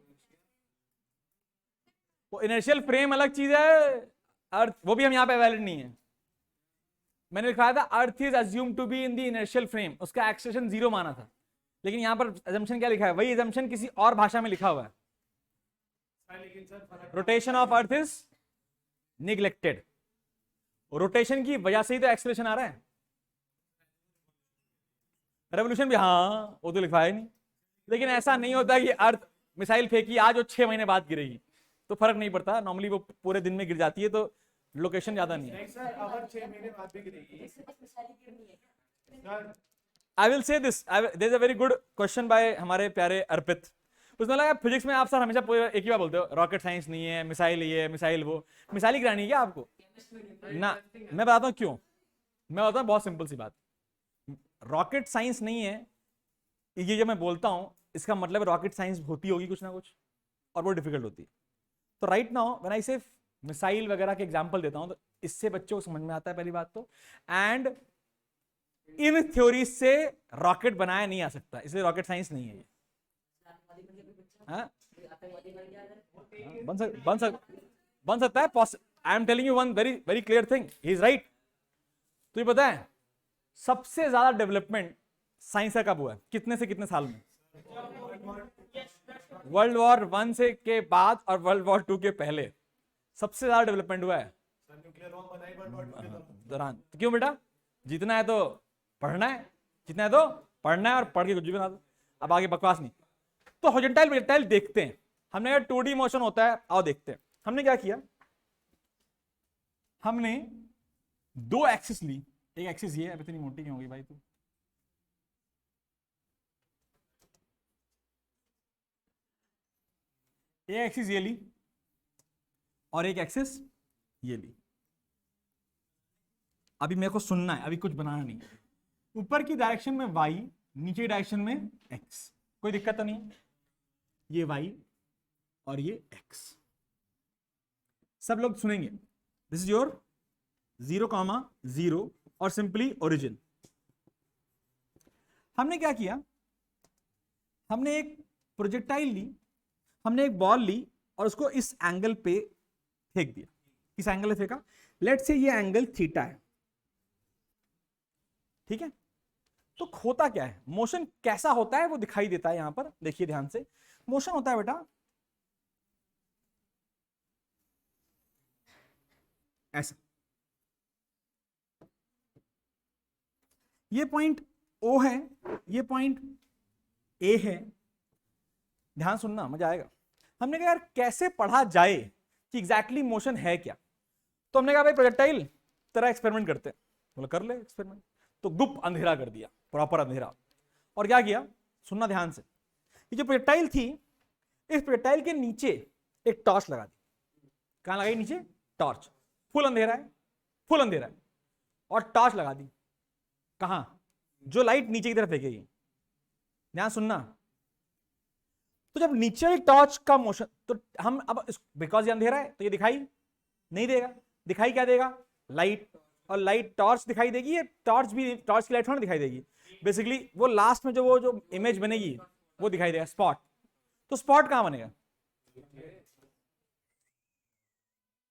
वो इनर्शियल फ्रेम अलग चीज है, अर्थ वो भी हम यहाँ पे वैलिड नहीं है. मैंने लिखवाया था earth is assumed to be in the inertial frame, उसका एक्सेलेरेशन 0 माना था, लेकिन यहाँ पर assumption क्या लिखा है, वही assumption किसी और भाषा में लिखा हुआ है. Rotation of earth is neglected. Rotation की वजह से ही तो एक्सेलरेशन आ रहा है. रेवोल्यूशन भी हाँ वो तो लिखवाया नहीं, लेकिन ऐसा नहीं होता कि अर्थ मिसाइल फेंकी आज और 6 महीने बाद गिरेगी, तो फर्क नहीं पड़ता. नॉर्मली वो पूरे दिन में गिर जाती है, तो लोकेशन ज्यादा नहीं है. I will say this, there is a very good question by हमारे प्यारे अर्पित. उसने लगा फिजिक्स में आप सर हमेशा एक ही बात बोलते हो, रॉकेट साइंस नहीं है, मिसाइल ये मिसाइल वो. मिसाइल ही गिरानी है क्या आपको ना? मैं बताता हूँ क्यों. मैं बताता हूँ बहुत सिंपल सी बात. रॉकेट साइंस नहीं है ये जब मैं बोलता हूँ, इसका मतलब रॉकेट साइंस होती होगी कुछ ना कुछ, और वो डिफिकल्ट होती है. तो राइट नाउ व्हेन आई से मिसाइल वगैरह के एग्जांपल देता हूं, तो इससे बच्चों को समझ में आता है पहली बात तो. एंड इन थ्योरी से रॉकेट बनाया नहीं आ सकता, इसलिए रॉकेट साइंस नहीं है ये. बन सकता है. I am telling you one very very clear thing, he is right. तुझे पता है सबसे ज्यादा डेवलपमेंट साइंस का कब हुआ है, कितने से कितने साल में? वर्ल्ड वॉर 1 से के बाद और वर्ल्ड वॉर 2 के पहले सबसे ज्यादा डेवलपमेंट हुआ है दौरान. तो क्यों बेटा, जीतना है तो पढ़ना है, जीतना है तो पढ़ना है, और पढ़ के कुछ भी बना दो. अब आगे बकवास नहीं. तो हॉरिजॉन्टल प्रोजेक्टाइल देखते हैं. हमने कहा 2D मोशन होता है, आओ देखते हैं. हमने क्या किया, हमने 2 एक्सिस ली. एक एक्सिस ये, अब इतनी मोटी क्यों होगी भाई तू? एक एक्सिस ये ली और एक एक्सिस ये ली. अभी मेरे को सुनना है, अभी कुछ बनाना नहीं. ऊपर की डायरेक्शन में y, नीचे की डायरेक्शन में x. कोई दिक्कत तो नहीं. ये y और ये x. सब लोग सुनेंगे. दिस इज योर 0,0 और सिंपली ओरिजिन. हमने क्या किया, हमने एक प्रोजेक्टाइल ली, हमने एक बॉल ली और उसको इस एंगल पे फेंक दिया। इस एंगल पे फेंका, लेट से ये एंगल थीटा है, ठीक है। तो होता क्या है, मोशन कैसा होता है वो दिखाई देता है यहां पर, देखिए ध्यान से। मोशन होता है बेटा ऐसा, ये पॉइंट O है, ये पॉइंट A है। ध्यान सुनना, मजा आएगा। हमने कहा यार कैसे पढ़ा जाए कि एग्जैक्टली मोशन है क्या, तो हमने कहा भाई प्रोजेक्टाइल तेरा एक्सपेरिमेंट करते हैं। बोला कर ले एक्सपेरिमेंट। तो गुप अंधेरा कर दिया, प्रॉपर अंधेरा। और क्या किया, सुनना ध्यान से, ये जो प्रोजेक्टाइल थी, इस प्रोजेक्टाइल के नीचे एक टॉर्च लगा दी। कहां लगाई, नीचे टॉर्च। फुल अंधेरा है, फुल अंधेरा है, और टॉर्च लगा दी। कहां, जो लाइट नीचे की तरफ फेंकेगी। ध्यान सुनना, तो जब नीचे टॉर्च का मोशन, तो हम अब बिकॉज ये अंधेरा है तो ये दिखाई नहीं देगा। दिखाई क्या देगा, लाइट। और लाइट टॉर्च दिखाई देगी, ये टॉर्च भी, टॉर्च की लाइट थोड़ा दिखाई देगी। बेसिकली वो लास्ट में जो इमेज बनेगी वो दिखाई देगा, स्पॉट। तो स्पॉट कहां बनेगा,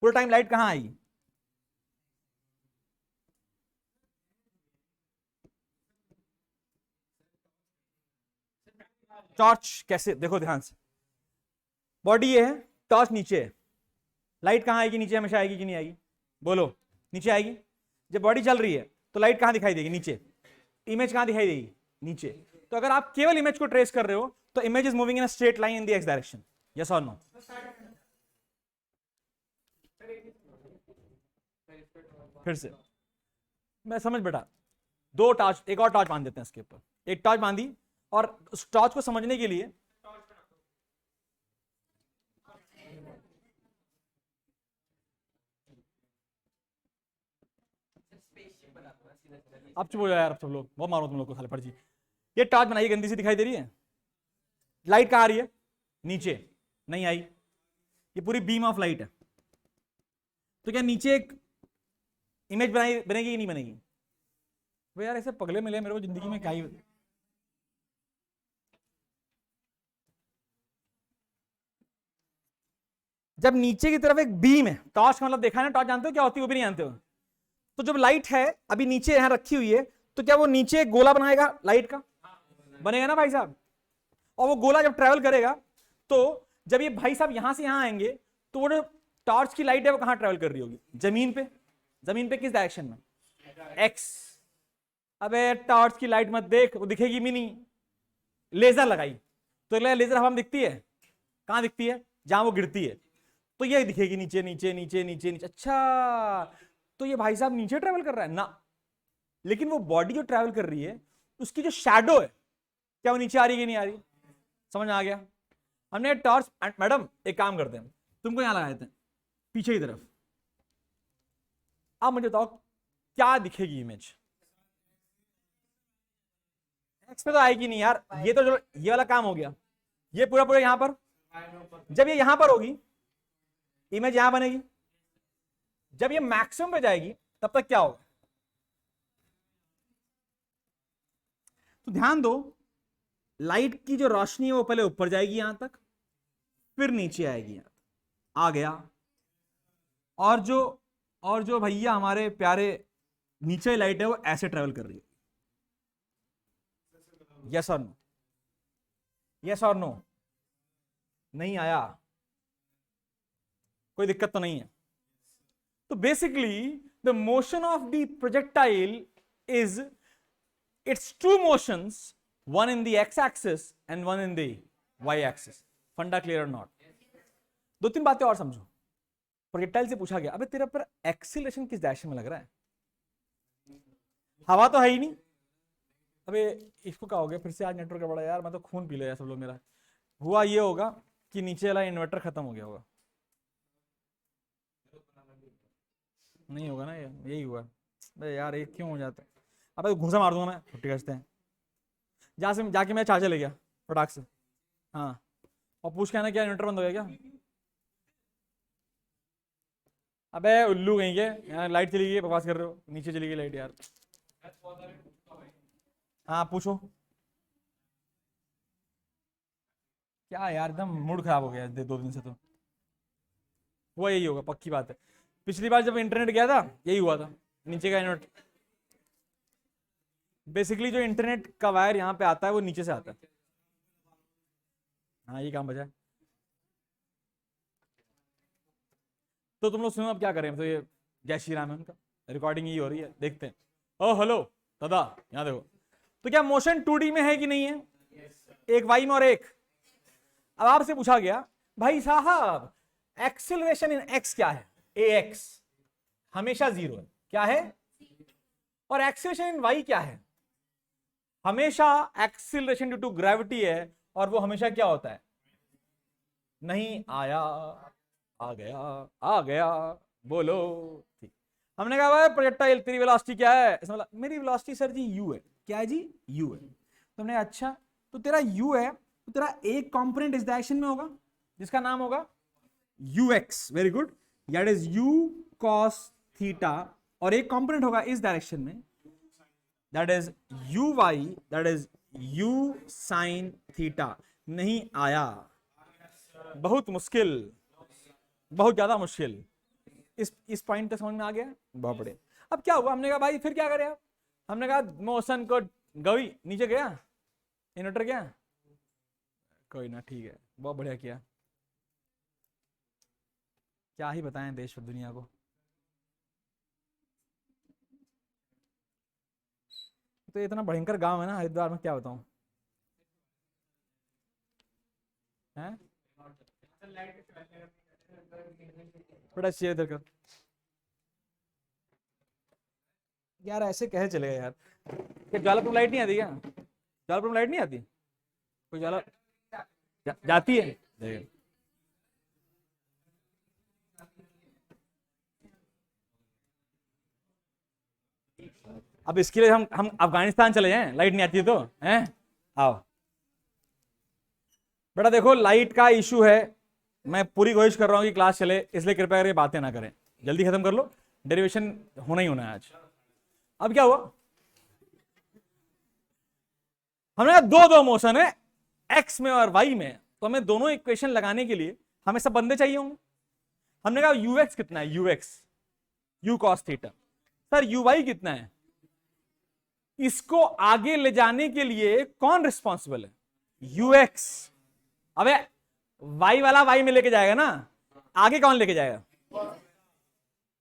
पूरा टाइम लाइट कहां आएगी, टॉर्च कैसे, देखो ध्यान से, बॉडी ये है, टॉर्च नीचे है, लाइट कहां आएगी, नीचे हमेशा आएगी कि नहीं आएगी, बोलो, नीचे आएगी। जब बॉडी चल रही है तो लाइट कहां दिखाई देगी, नीचे। इमेज कहां दिखाई देगी, नीचे। तो अगर आप केवल इमेज को ट्रेस कर रहे हो तो image is moving in a straight line in the x direction, yes और नो। फिर से मैं समझ बेटा, दो टॉर्च, एक और टॉर्च बांध देते हैं इसके ऊपर। एक टॉर्च बांधी, और उस टॉर्च को समझने के लिए अब चुप हो जाओ यार, सब लोग बहुत मारो तुम लोग को खाली फर्जी। ये टॉर्च बनाई, गंदी सी दिखाई दे रही है, लाइट कहां आ रही है, नीचे, नहीं आई। ये पूरी बीम ऑफ लाइट है, तो क्या नीचे एक इमेज बनेगी कि नहीं बनेगी। वो यार ऐसे पगले मिले मेरे को जिंदगी में, क्या ही। जब नीचे की तरफ एक बीम है, टॉर्च का मतलब देखा है ना, टॉर्च जानते हो क्या होती है, वो भी नहीं जानते हो। तो जब लाइट है अभी नीचे यहां रखी हुई है, तो क्या वो नीचे एक गोला बनाएगा लाइट का, बनेगा ना भाई साहब। और वो गोला जब ट्रेवल करेगा, तो जब ये भाई साहब यहां से यहां आएंगे, तो वो जो टॉर्च की लाइट है वो कहां ट्रेवल कर रही होगी, जमीन पे। जमीन पे किस डायरेक्शन में, एक्स। अबे टॉर्च की लाइट मत देख, वो दिखेगी भी नहीं। लेजर लगाई तो लेजर हवा में दिखती है, कहां दिखती है, जहां वो गिरती है। तो ये दिखेगी नीचे नीचे नीचे नीचे नीचे। अच्छा, तो ये भाई साहब नीचे ट्रेवल कर रहा है ना, लेकिन वो बॉडी जो ट्रेवल कर रही है उसकी जो शैडो है, क्या वो नीचे आ रही है कि नहीं आ रही, समझ आ गया। हमने टॉर्च, मैडम एक काम करते हैं, तुमको यहां लगा देते हैं पीछे की तरफ। अब मुझे बताओ क्या दिखेगी इमेज, एक्स पे तो आएगी नहीं यार। ये तो जो ये वाला काम हो गया, ये पूरा पूरा यहां पर। जब ये यहां पर होगी, इमेज यहां बनेगी। जब ये मैक्सिमम पे जाएगी तब तक क्या होगा, तो ध्यान दो, लाइट की जो रोशनी है वो पहले ऊपर जाएगी यहां तक, फिर नीचे आएगी यहां तक, आ गया। और जो भैया हमारे प्यारे नीचे लाइट है वो ऐसे ट्रेवल कर रही है, यस और नो, यस और नो। नहीं आया, कोई दिक्कत तो नहीं है। तो basically the motion of the projectile is its two motions, one in the x axis and one in the y axis. फंडा क्लियर और नॉट। दो तीन बातें और समझो। प्रोजेक्टाइल से पूछा गया, अबे तेरे पर एक्सीलरेशन किस डायरेक्शन में लग रहा है, हवा तो है ही नहीं। अबे इसको क्या हो गया, फिर से आज नेटवर्क बड़ा यार, मैं तो खून पी लिया सब लोग मेरा। हुआ ये होगा कि नीचे वाला इन्वर्टर खत्म हो गया होगा, नहीं होगा ना, यही हुआ। अबे यार ये क्यों हो जाता है, अबे घूसा मार दूंगा मैं, छुट्टी करते हैं। जहाँ से जाके मैं चार्जर ले गया फटाक से, हाँ, और पूछ के आना क्या इन्वर्टर बंद हो गया क्या। अबे उल्लू कहीं के, यहाँ लाइट चली गई, बकवास कर रहे हो, नीचे चली गई लाइट यार। हाँ पूछो। क्या यार, एकदम मूड खराब हो गया 2 दिन से। तो वो यही होगा, पक्की बात है। पिछली बार जब इंटरनेट गया था यही हुआ था, नीचे का इंटरनेट। बेसिकली जो इंटरनेट का वायर यहाँ पे आता है वो नीचे से आता है। हाँ, ये काम बचा है। तो तुम लोग सुनो, अब क्या करें। तो ये जय श्री राम है उनका, रिकॉर्डिंग ही हो रही है, देखते हैं। ओ हेलो दादा, यहाँ देखो। तो क्या मोशन 2D में है कि नहीं है? एक वाई में और एक। अब आपसे पूछा गया भाई साहब एक्सेलरेशन इन एक्स क्या है? ax हमेशा 0 है, क्या है? और एक्सेलरेशन इन वाई क्या है? हमेशा एक्सेलरेशन ड्यू टू ग्रेविटी है, और वो हमेशा क्या होता है? नहीं आया, आ गया, आ गया, बोलो। ठीक। हमने कहा भाई प्रोजेक्टाइल तेरी वेलोसिटी क्या है? इसमें बोला मेरी वेलोसिटी सर जी u है। क्या है जी? u है। तो हमने अच्छा, तो तेरा u है, तो तेरा एक कंपोनेंट इस डायरेक्शन में होगा जिसका नाम होगा ux। Very good, that is u cos theta, और एक कंपोनेंट होगा इस डायरेक्शन में, that is uy, that is u sin theta. नहीं आया, बहुत मुश्किल, बहुत ज्यादा मुश्किल। इस पॉइंट तक समझ में आ गया? बहुत बढ़िया। अब क्या हुआ? हमने कहा भाई फिर क्या करें आप? हमने कहा मोशन को गई, नीचे गया, इन्वर्टर गया, कोई ना, ठीक है, बहुत बढ़िया किया। क्या ही बताएं देश और दुनिया को। तो इतना भयंकर गांव है ना हरिद्वार में, क्या बताऊं है। बड़ा चाहिए इधर कर यार, ऐसे कैसे चलेगा यार? क्या ज्वालापुर लाइट नहीं आती क्या? ज्वालापुर में लाइट नहीं आती? कोई ज्वाला जाती है? देखिए। अब इसके लिए हम अफगानिस्तान चले जाएं, लाइट नहीं आती है तो हैं? आओ बेटा, देखो लाइट का इशू है, मैं पूरी कोशिश कर रहा हूं कि क्लास चले, इसलिए कृपया करके बातें ना करें, जल्दी खत्म कर लो, डेरिवेशन होना ही होना है आज। अब क्या हुआ? हमने कहा दो दो मोशन है एक्स में और वाई में, तो हमें दोनों इक्वेशन लगाने के लिए हमें सब बंदे चाहिए होंगे। हमने कहा यूएक्स कितना है? UX you cos theta. Sir UI कितना है? इसको आगे ले जाने के लिए कौन रिस्पॉन्सिबल है? यूएक्स। अबे वाई वाला वाई में लेके जाएगा ना, आगे कौन लेके जाएगा?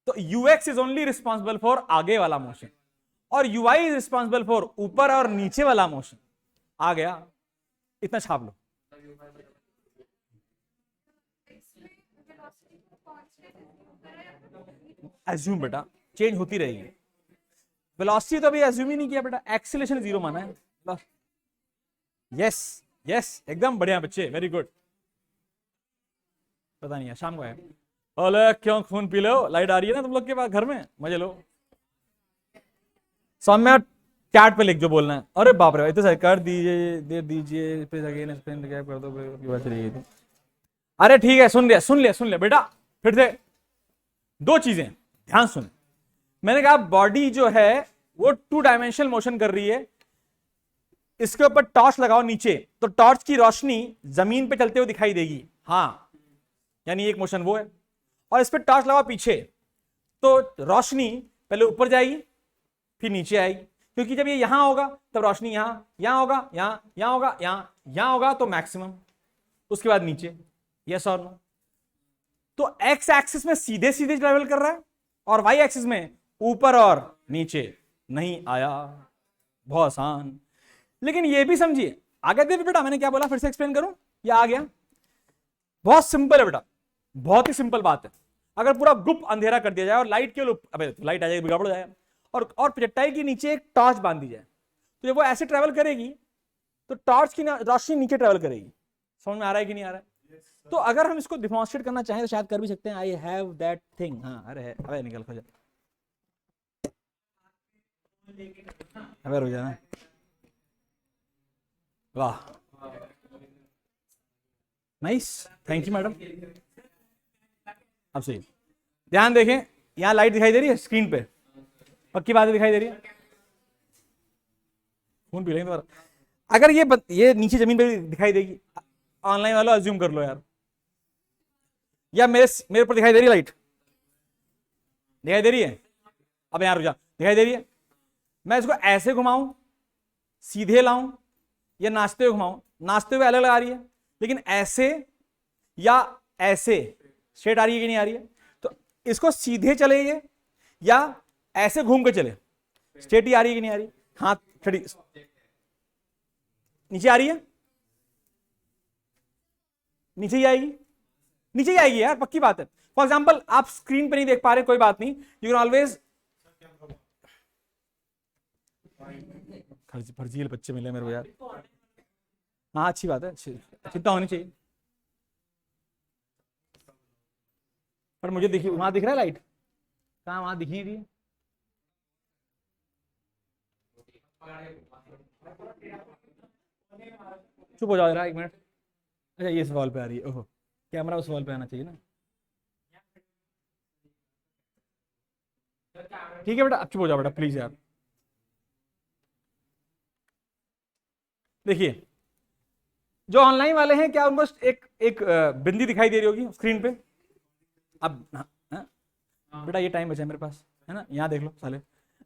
तो UX is only responsible for आगे वाला मोशन, और यूआई इज रिस्पॉन्सिबल फॉर ऊपर और नीचे वाला मोशन। आ गया, इतना छाप लो। एज्यूम बेटा, चेंज होती रहेगी। वेलोसिटी तो अभी एज्यूम ही नहीं किया बेटा, एक्सीलरेशन 0 माना है। यस यस, एकदम बढ़िया बच्चे, वेरी गुड। पता नहीं है, शाम को है। ओले क्यों खून पी लो, लाइट आ रही है ना तुम लोग के पास घर में, मजे लो। सौम्या चैट पे लिख जो बोलना है। अरे बाप रे, इतना कर दीजिए, दे दीजिए, कर दो, चली गई। अरे ठीक है, सुन लिया बेटा। फिर से 2 चीजें ध्यान सुन। मैंने कहा बॉडी जो है वो 2 डायमेंशनल मोशन कर रही है, इसके ऊपर टॉर्च लगाओ नीचे, तो टॉर्च की रोशनी जमीन पे चलते हुए दिखाई देगी। हाँ, यानी एक मोशन वो है। और इस पर टॉर्च लगाओ पीछे, तो रोशनी पहले ऊपर जाएगी फिर नीचे आएगी, क्योंकि जब ये यहां होगा तब रोशनी यहां होगा, यहां होगा, यहां होगा, तो मैक्सिमम, उसके बाद नीचे। यस और नो? तो एक्स एक्सिस में सीधे सीधे ट्रेवल कर रहा है, और वाई एक्सिस में ऊपर और नीचे। नहीं आया, बहुत आसान। लेकिन ये भी समझिए, आगे देखिए बेटा, मैंने क्या बोला, फिर से एक्सप्लेन करूं या आ गया? बहुत सिंपल है बेटा, बहुत ही सिंपल बात है। अगर पूरा गुप अंधेरा कर दिया जाए और लाइट के अबे लाइट आ जाएगी, बिगड़ जाएगा, और प्रोजेक्टाइल के नीचे एक टॉर्च बांध दी जाए, तो जब वो ऐसे ट्रेवल करेगी तो टॉर्च की रोशनी नीचे ट्रेवल करेगी। समझ में आ रहा है कि नहीं आ रहा है? तो अगर हम इसको डिमॉन्स्ट्रेट करना चाहें तो शायद कर भी सकते हैं। I have that thing. हाँ, अरे निकल खो जा, अबे रुक जाना। वाह, नाइस, थैंक यू मैडम। अब सही ध्यान देखें, यहां लाइट दिखाई दे रही है स्क्रीन पे, पक्की बात दिखाई दे रही है। खून पी लेंगे दोबारा। अगर ये नीचे जमीन पे दिखाई देगी, ऑनलाइन वालों अज्यूम कर लो यार, या मेरे ऊपर दिखाई दे रही है लाइट? दिखाई दे रही है? अब यार रुक जा, दिखाई दे रही है? मैं इसको ऐसे घुमाऊं, सीधे लाऊं, या नाचते हुए घुमाऊं? नाचते हुए अलग लगा रही है, लेकिन ऐसे या ऐसे स्ट्रेट आ रही है कि नहीं आ रही है? तो इसको सीधे चले ये या ऐसे घूम के चले, स्ट्रेट ही आ रही है कि नहीं आ रही? हाथ खड़ी नीचे आ रही है, नीचे ही आएगी, नीचे ही आएगी यार, पक्की बात है। फॉर एग्जाम्पल आप स्क्रीन पे नहीं देख पा रहे, कोई बात नहीं, यू कैन ऑलवेज, फर्जी बच्चे मिले मेरे को यार। हाँ अच्छी बात है, चिंता होनी चाहिए, पर मुझे दिखी, वहां दिख रहा है लाइट? कहाँ? वहां दिख नहीं रही है। चुप हो जाओ जरा एक मिनट। अच्छा ये सवाल पे आ रही है, ओहो, कैमरा उस सवाल पे आना चाहिए ना। ठीक है बेटा, अब चुप हो जाओ बेटा प्लीज यार। देखिए जो ऑनलाइन वाले हैं, क्या उनको एक बिंदी दिखाई दे रही होगी स्क्रीन पे? अब बेटा ये टाइम बचा है मेरे पास, है ना, यहाँ देख लो साले।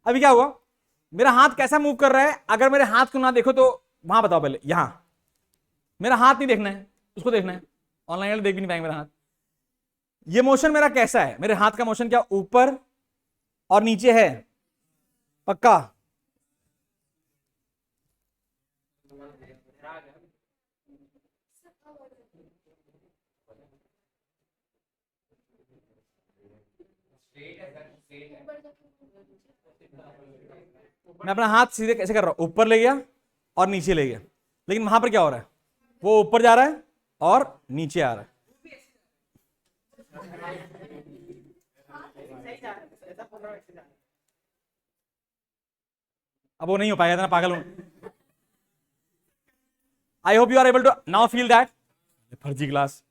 अभी क्या हुआ, मेरा हाथ कैसा मूव कर रहा है? अगर मेरे हाथ को ना देखो तो वहां बताओ पहले, यहां मेरा हाथ नहीं देखना है, उसको देखना है। ऑनलाइन वाले देख भी नहीं पाएंगे मेरा हाथ। ये मोशन मेरा कैसा है? मेरे हाथ का मोशन क्या ऊपर और नीचे है? पक्का? मैं अपना हाथ सीधे कैसे कर रहा हूं? ऊपर ले गया और नीचे ले गया, लेकिन वहां पर क्या हो रहा है? वो ऊपर जा रहा है और नीचे आ रहा है। अब वो नहीं हो पाएगा, इतना पागल हूं। I hope you are able to now feel that. फर्जी क्लास।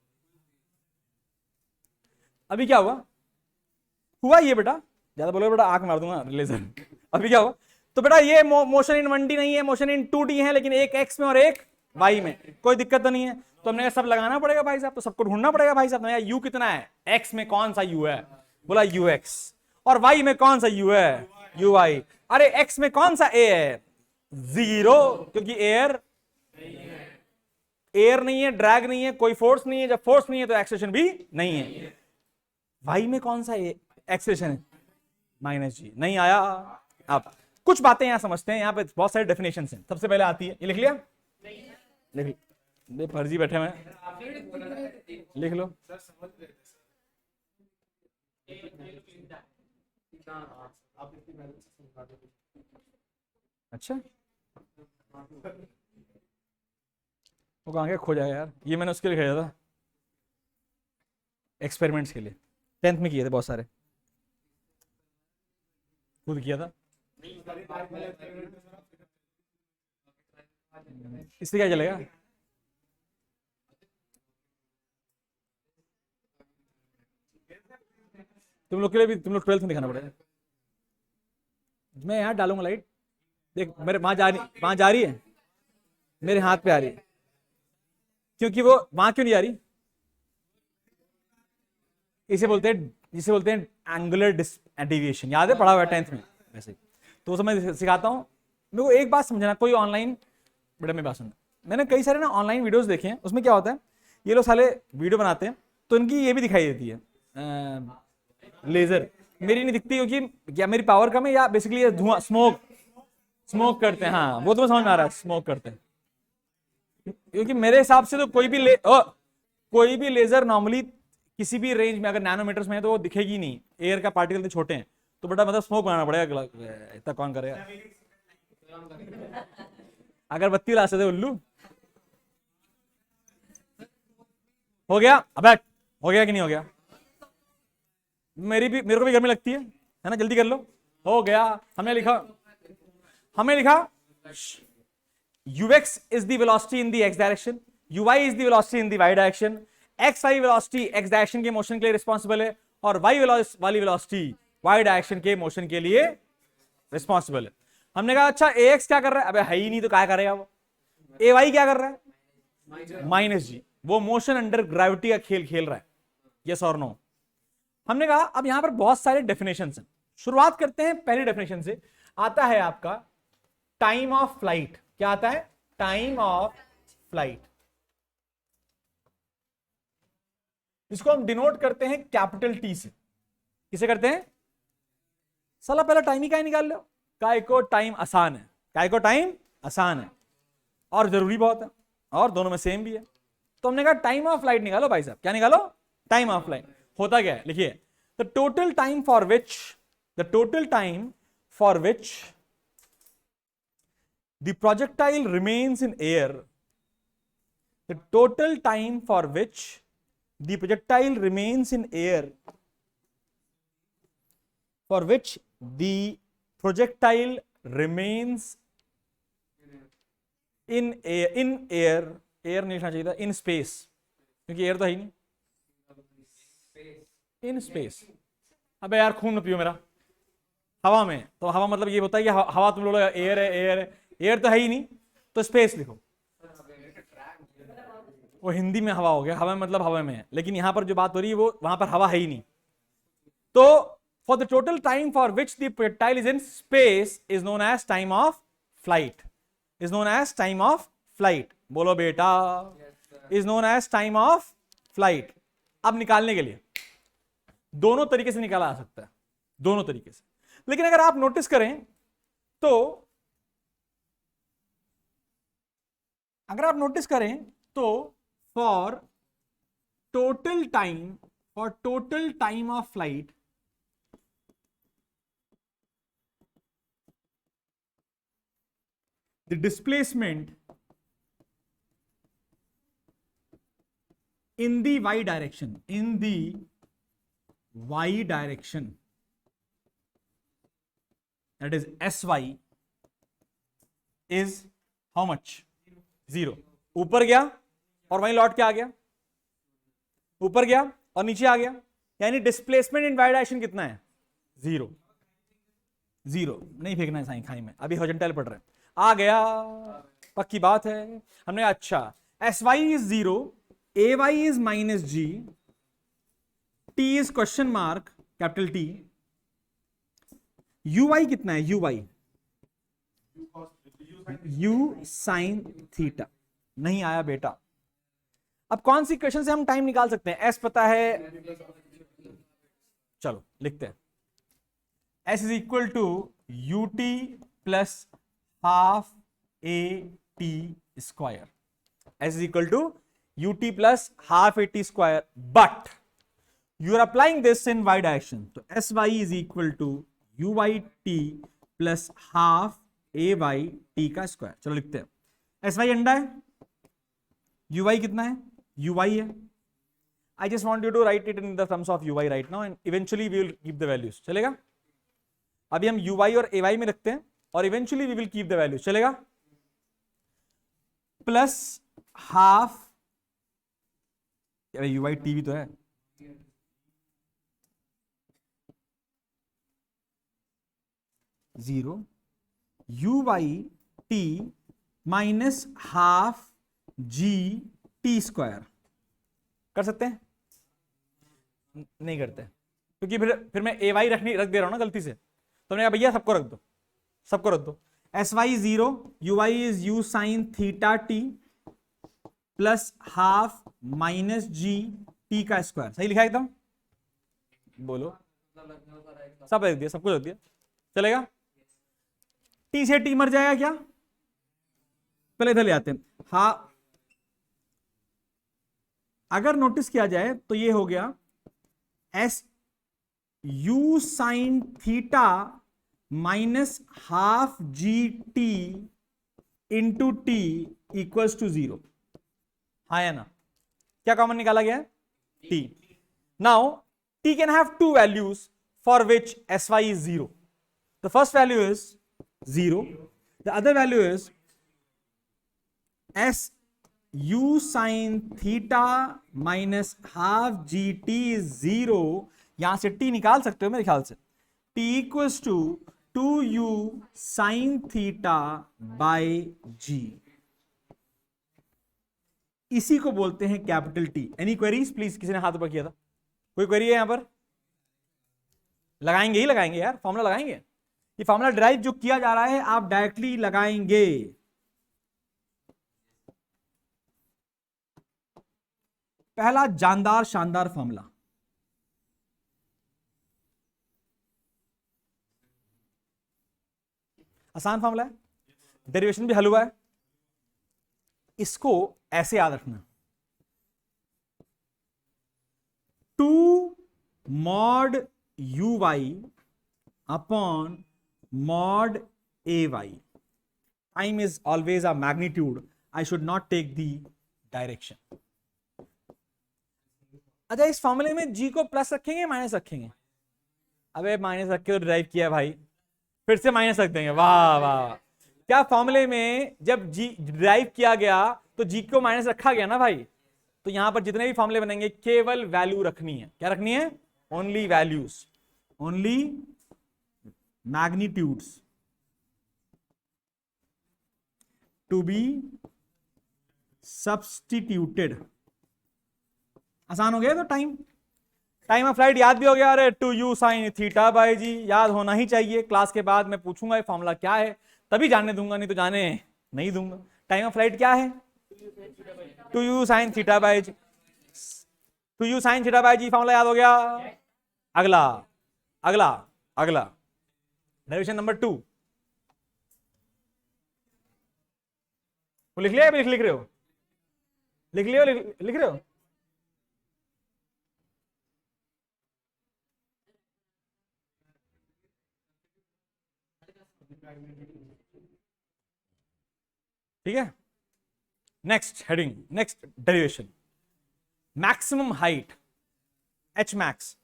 अभी क्या हुआ ये बेटा, ज्यादा बोलो बेटा आंख मार दूंगा रिलेशन। अभी क्या हुआ? तो बेटा ये मोशन इन 1D नहीं है, मोशन इन 2D है, लेकिन एक एक्स में और एक वाई में। कोई दिक्कत तो नहीं है? तो हमने सब लगाना पड़ेगा भाई साहब, तो सबको ढूंढना पड़ेगा भाई साहब। यार यू कितना है? एक्स में कौन सा यू है? बोला यू एक्स। और वाई में कौन सा यू है? You Y. अरे एक्स में कौन सा ए है? 0, क्योंकि एयर नहीं है, ड्रैग नहीं है, कोई फोर्स नहीं है। जब फोर्स नहीं है तो एक्सेलरेशन भी नहीं है। वाई में कौन सा एक्सेलरेशन है? -g। नहीं आया? अब कुछ बातें यहां समझते हैं, यहां पे बहुत सारे डेफिनेशंस हैं। सबसे पहले आती है, ये लिख लिया? लिख फर्जी बैठे हैं, लिख लो। अच्छा वो कहाँ गया? खो जाएगा यार। ये मैंने उसके लिए भेजा था, एक्सपेरिमेंट्स के लिए, 10th में किए थे बहुत सारे, खुद किया था। इससे क्या चलेगा? तुम लोग के लिए भी, तुम लोग 12th में दिखाना पड़ेगा। मैं यहाँ डालूंगा लाइट, देख मेरे वहां जा रही है, मेरे हाथ पे आ रही है, क्योंकि वो वहां क्यों नहीं आ रही? जिसे बोलते हैं एंगुलर डेविएशन। याद है, पढ़ा हुआ है 10th में वैसे। तो वो मैं सिखाता हूँ। मेरे को एक बात समझना, कोई ऑनलाइन, बेटा मेरी बात सुनना, मैंने कई सारे ना ऑनलाइन वीडियोस देखे हैं, उसमें क्या होता है, ये लोग साले वीडियो बनाते हैं तो इनकी ये भी दिखाई देती है लेजर। मेरी नहीं दिखती, क्योंकि क्या मेरी पावर कम है, या बेसिकली ये धुआं, स्मोक करते हैं। हाँ वो तो मैं समझ में आ रहा है, स्मोक करते हैं। क्योंकि मेरे हिसाब से तो कोई भी लेजर नॉर्मली किसी भी रेंज में अगर नैनोमीटर्स में है तो वो दिखेगी नहीं, एयर का पार्टिकल तो छोटे हैं। तो बेटा मतलब स्मोक बनाना पड़ेगा, इतना कौन करेगा? अगरबत्ती ला सकते उल्लू। हो गया? अब हो गया कि नहीं हो गया? मेरे को भी गर्मी लगती है ना, जल्दी कर लो। हो गया। हमने लिखा ux is the velocity in the x direction, uy is the velocity in the y direction, xy velocity x direction के मोशन के लिए रिस्पॉन्सिबल है, और y वाली वेलोसिटी y डायरेक्शन के मोशन के लिए रिस्पॉन्सिबल है। हमने कहा अच्छा ax क्या कर रहा है? अबे है ही नहीं तो क्या करेगा वो? ay क्या कर रहा है? -g। वो मोशन अंडर ग्रेविटी का खेल खेल रहा है, यस और नो। हमने कहा अब यहां पर बहुत सारे डेफिनेशन हैं, शुरुआत करते हैं पहली डेफिनेशन से। आता है आपका टाइम ऑफ फ्लाइट। क्या आता है? Time of flight. इसको हम डिनोट करते हैं कैपिटल टी से। किसे करते हैं? साला पहला टाइम ही का निकाल लो। काय को टाइम आसान है, काय को टाइम आसान है और जरूरी बहुत है, और दोनों में सेम भी है। तो हमने कहा टाइम ऑफ फ्लाइट निकालो भाई साहब। क्या निकालो? Time of flight. होता क्या है लिखिए, the total time for which the projectile remains in air, the total time for which the projectile remains in air, for which the projectile remains in air नहीं लिखना चाहिए था, in space, क्योंकि air तो है ही नहीं, in space। अबे यार खून न पियो मेरा। हवा में, तो हवा मतलब ये होता है कि हवा तुम लोग एयर है, एयर है, एयर तो है ही नहीं, तो स्पेस लिखो। वो हिंदी में हवा हो गया, हवा में मतलब हवा में है, लेकिन यहां पर जो बात हो रही है वो वहां पर हवा है ही नहीं। तो for the total time for which the projectile is in space is known as time of flight, is known as time of flight. बोलो बेटा, is known as time of flight. अब निकालने के लिए दोनों तरीके से निकाला जा सकता है, दोनों तरीके से। लेकिन अगर आप नोटिस करें तो, अगर आप नोटिस करें तो for total time of flight, the displacement in the y direction, that is sy is how much? 0। ऊपर गया और वहीं लौट के आ गया, ऊपर गया और नीचे आ गया, यानी डिस्प्लेसमेंट इन वाई डायरेक्शन कितना है? 0। नहीं फेंकना है साईं खाई में, अभी हॉरिजॉन्टल पढ़ रहे हैं। आ गया, पक्की बात है। हमने अच्छा sy is 0, ay is minus g, t is question mark capital T, uy कितना है? u sin theta. नहीं आया बेटा। अब कौन सी क्वेश्चन से हम टाइम निकाल सकते हैं? s पता है, चलो लिखते हैं, s is equal to ut plus half a t square, s is equal to ut plus half at square, but you are applying this in y direction, तो sy is equal to uyt plus half ay t का square. चलो लिखते हैं, sy अंडा है, uy कितना है? uy है। I just want you to write it in the terms of uy right now and eventually we will keep the values। चलेगा? अभी हम uy और ay में रखते हैं और eventually we will keep the values। चलेगा? प्लस हाफ, अरे uy t भी तो है, zero uy t minus half G T square. कर सकते हैं? नहीं करते, क्योंकि फिर मैं ay रख दे रहा हूं ना गलती से, तो मैंने कहा भैया सबको रख दो। sy 0, uy is u sine theta T plus half minus G T का स्क्वायर। सही लिखा एकदम? बोलो, सब रख दिया, सब कुछ रख दिया, चलेगा? टी से टी मर जाएगा क्या? पहले इधर ले आते हैं। हाँ, अगर नोटिस किया जाए तो ये हो गया S U sine theta minus half G T into T equals to 0। हाँ या ना? क्या कॉमन निकाला गया है? t। Now t can have to values for which sy is 0। The first value is 0, the other value is s u sin theta minus half gt is 0। यहां से t निकाल सकते हो मेरे ख्याल से, t equals to 2u sin theta by g। इसी को बोलते हैं capital T. Any queries please? किसी ने हाथ ऊपर किया था, कोई क्वेरी है यहां पर? लगाएंगे ही लगाएंगे यार, फॉर्मूला लगाएंगे। ये फॉर्मूला डिराइव जो किया जा रहा है आप डायरेक्टली लगाएंगे। पहला जानदार शानदार फॉर्मूला, आसान फॉर्मूला है, डेरिवेशन भी हल हुआ है। इसको ऐसे याद रखना, 2 mod uy upon mod ay. Time is always a magnitude. I should not take the direction. अच्छा, इस फॉर्मूले में g को प्लस रखेंगे माइनस रखेंगे? अबे माइनस रख के तो ड्राइव किया भाई, फिर से माइनस रख देंगे। वाह वाह, क्या फॉर्मूले में जब g ड्राइव किया गया तो g को माइनस रखा गया ना भाई, तो यहां पर जितने भी फॉर्मूले बनेंगे केवल वैल्यू रखनी है। क्या रखनी है? Only values, only magnitudes to be substituted. आसान हो गया तो टाइम ऑफ फ्लाइट याद भी हो गया। अरे 2u sin थीटा बाय जी याद होना ही चाहिए। क्लास के बाद मैं पूछूंगा ये फॉर्मूला क्या है, तभी जानने दूंगा, नहीं तो जाने नहीं दूंगा। टाइम ऑफ फ्लाइट क्या है? 2u sin theta by G. 2u sin theta by G formula याद हो गया। अगला अगला अगला डेरिवेशन नंबर 2 वो लिख लिया? लिख रहे हो? लिख लियो? लिख रहे हो? ठीक है, next heading, next derivation, maximum height H max.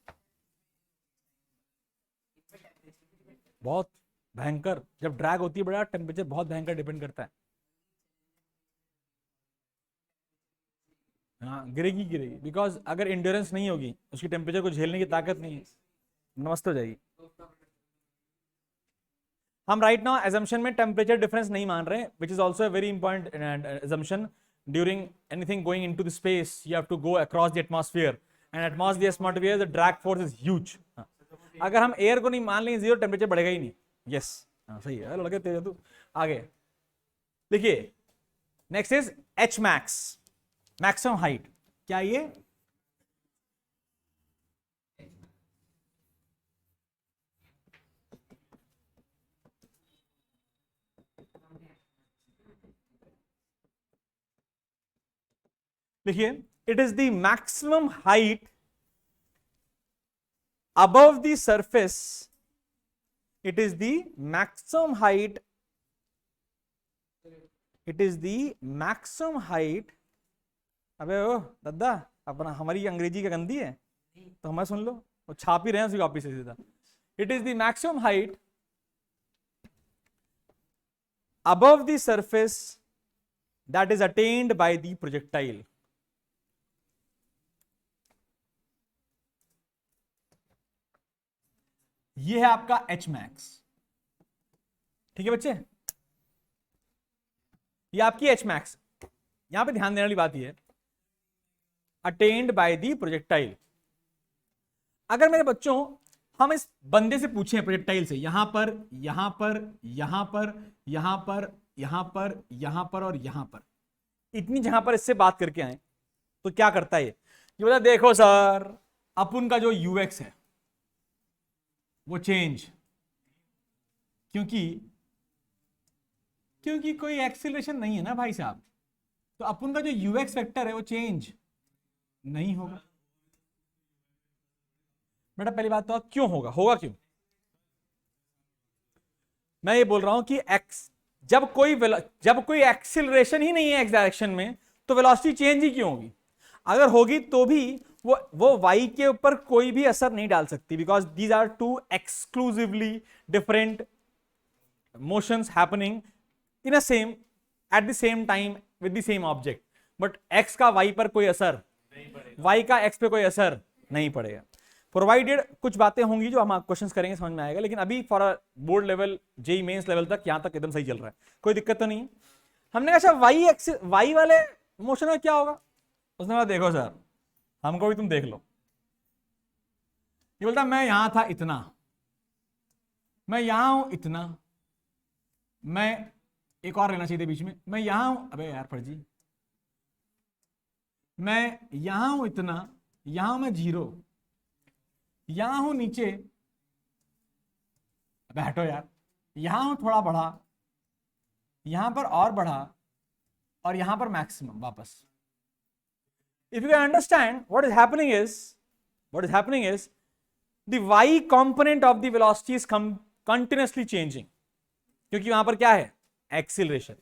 बहुत भयंकर, जब ड्रैग होती है बड़ा टेम्परेचर बहुत भयंकर डिपेंड करता है। हाँ गिरेगी गिरेगी, बिकॉज अगर इंड्योरेंस नहीं होगी, उसकी टेम्परेचर को झेलने की ताकत नहीं है, नमस्ते हो जाएगी। हम राइट नाउ एजम्पशन में टेम्परेचर डिफरेंस नहीं मान रहे, which is also very important assumption. During anything going into the space you have to go across the atmosphere, and atmosphere the drag force is huge. अगर हम air को नहीं मान लेंगे जीरो, टेम्परेचर बढ़ेगा ही नहीं। यस सही है, लड़के तेज तू। आगे देखिए, next is H max, maximum height. क्या ये? लिखिए, it is the maximum height above the surface. It is the maximum height. It is the maximum height. अबे ओ दादा, अपना हमारी अंग्रेजी का गंदी है तो हमें सुन लो, वो छाप ही रहे हैं उसी कॉपी से सीधा। It is the maximum height above the surface that is attained by the projectile. ये है आपका एच मैक्स। ठीक है बच्चे, ये आपकी एच मैक्स। यहां पे ध्यान देने वाली बात ये है, अटेन्ड बाय द प्रोजेक्टाइल। अगर मेरे बच्चों हम इस बंदे से पूछे प्रोजेक्टाइल से, यहां पर यहां पर यहां पर यहां पर यहां पर यहां पर और यहां पर, इतनी जगह पर इससे बात करके आए तो क्या करता है ये बोला, देखो सर अपन का जो यूएक्स है वो चेंज, क्योंकि कोई एक्सीलरेशन नहीं है ना भाई साहब, तो अपन का जो यूएक्स वेक्टर है वो चेंज नहीं होगा। बेटा पहली बात तो क्यों होगा क्यों? मैं ये बोल रहा हूं कि जब कोई एक्सीलरेशन ही नहीं है एक्स डायरेक्शन में, तो वेलोसिटी चेंज ही क्यों होगी? अगर होगी तो भी वो y के ऊपर कोई भी असर नहीं डाल सकती, because these are two exclusively different motions happening in at the same time with the same object. But x का y पर कोई असर, y का x पे कोई असर नहीं पड़ेगा, प्रोवाइडेड कुछ बातें होंगी जो हम क्वेश्चन करेंगे समझ में आएगा। लेकिन अभी for a board level, JEE Mains level तक यहां तक एकदम सही चल रहा है, कोई दिक्कत तो नहीं है। हमने कहा अच्छा y वाले मोशन में क्या होगा? उसने बोला देखो सर, हमको भी तुम देख लो। ये बोलता मैं यहां था इतना, मैं यहां हूं इतना, मैं एक और लेना चाहिए बीच में, मैं यहां हूं, अबे यार फर्जी, मैं यहां हूं इतना, यहां मैं 0, यहां हूं नीचे, अबे हटो यार, यहां हूं थोड़ा बढ़ा, यहां पर और बढ़ा, और यहां पर मैक्सिमम वापस। If you can understand what is happening is, what is happening is the y component of the velocity is continuously changing, क्योंकि वहां पर क्या है? एक्सिलरेशन।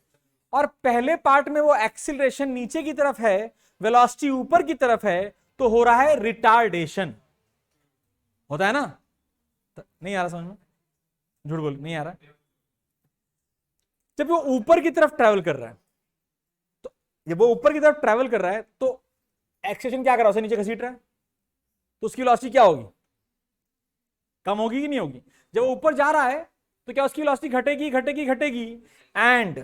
और पहले पार्ट में वो एक्सिलरेशन नीचे की तरफ है, वेलोसिटी ऊपर की तरफ है, तो हो रहा है रिटार्डेशन। होता है ना? नहीं आ रहा समझ में? झूठ बोल, नहीं आ रहा। जब वो ऊपर की तरफ ट्रेवल कर रहा है, तो जब वो ऊपर की तरफ ट्रेवल कर रहा है तो एक्सेलरेशन क्या कर रहा है? उसे नीचे घसीट रहा है, तो उसकी वेलोसिटी क्या होगी? कम होगी कि नहीं होगी? जब वो ऊपर जा रहा है तो क्या उसकी वेलोसिटी घटेगी? घटेगी, घटेगी। And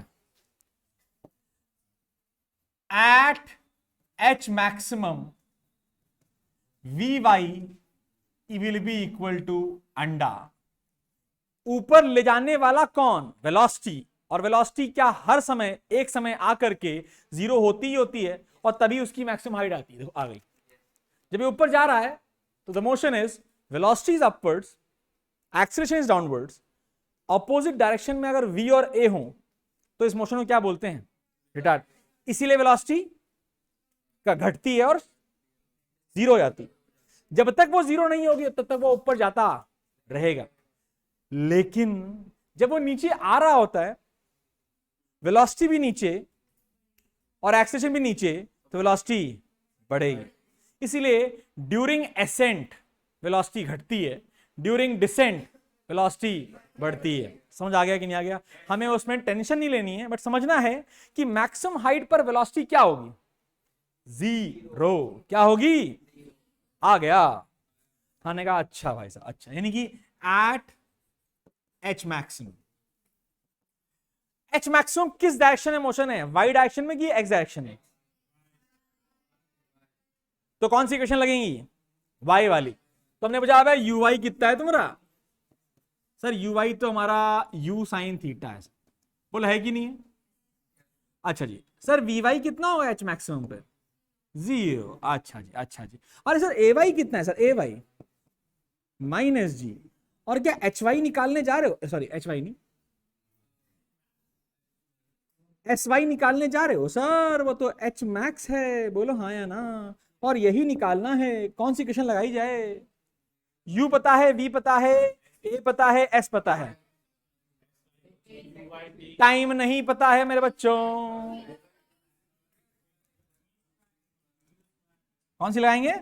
at h maximum vy will be equal to अंडा। ऊपर ले जाने वाला कौन? वेलोसिटी। और वेलोसिटी क्या हर समय एक समय आकर के 0 होती ही होती है, और तभी उसकी मैक्सिमम हाइट आती है। देखो आ गई। जब ये ऊपर जा रहा है तो the motion is, velocity is upwards, acceleration is downwards. Opposite direction में अगर v और a हो तो इस मोशन को क्या बोलते हैं? रिटार्ड। इसीलिए वेलोसिटी का घटती है और 0 हो जाती। जब तक वो 0 नहीं होगी तब तक वो ऊपर जाता रहेगा। लेकिन जब वो नीचे आ रहा होता है, वेलोसिटी भी नीचे और एक्सेलरेशन भी नीचे, तो वेलोसिटी बढ़ेगी। इसीलिए ड्यूरिंग एसेंट वेलोसिटी घटती है, ड्यूरिंग डिसेंट वेलोसिटी बढ़ती है। समझ आ गया कि नहीं आ गया? हमें उसमें टेंशन नहीं लेनी है, बट समझना है कि मैक्सिमम हाइट पर वेलोसिटी क्या होगी? 0। क्या होगी? आ गया? खाने का अच्छा भाई साहब, अच्छा। यानी कि at h maximum, h maximum किस डायरेक्शन में मोशन है? y डायरेक्शन में कि x डायरेक्शन में? तो कौन सी इक्वेशन लगेगी? y वाली। तो हमने पूछा भाई uy कितना है तुम्हारा? सर uy तो हमारा u sin थीटा है। बोला है कि नहीं है? अच्छा जी। सर vy कितना होगा h मैक्सिमम पे? 0। अच्छा जी, अच्छा जी। अरे सर ay कितना है? Sir ay -g। और क्या hy निकालने जा रहे हो? सॉरी hy नहीं, sy निकालने जा रहे हो? सर वो तो h मैक्स है। बोलो हाँ या ना। और यही निकालना है। कौन सी इक्वेशन लगाई जाए? u पता है, v पता है, a पता है, s पता है, टाइम नहीं पता है मेरे बच्चों। कौन सी लगाएंगे?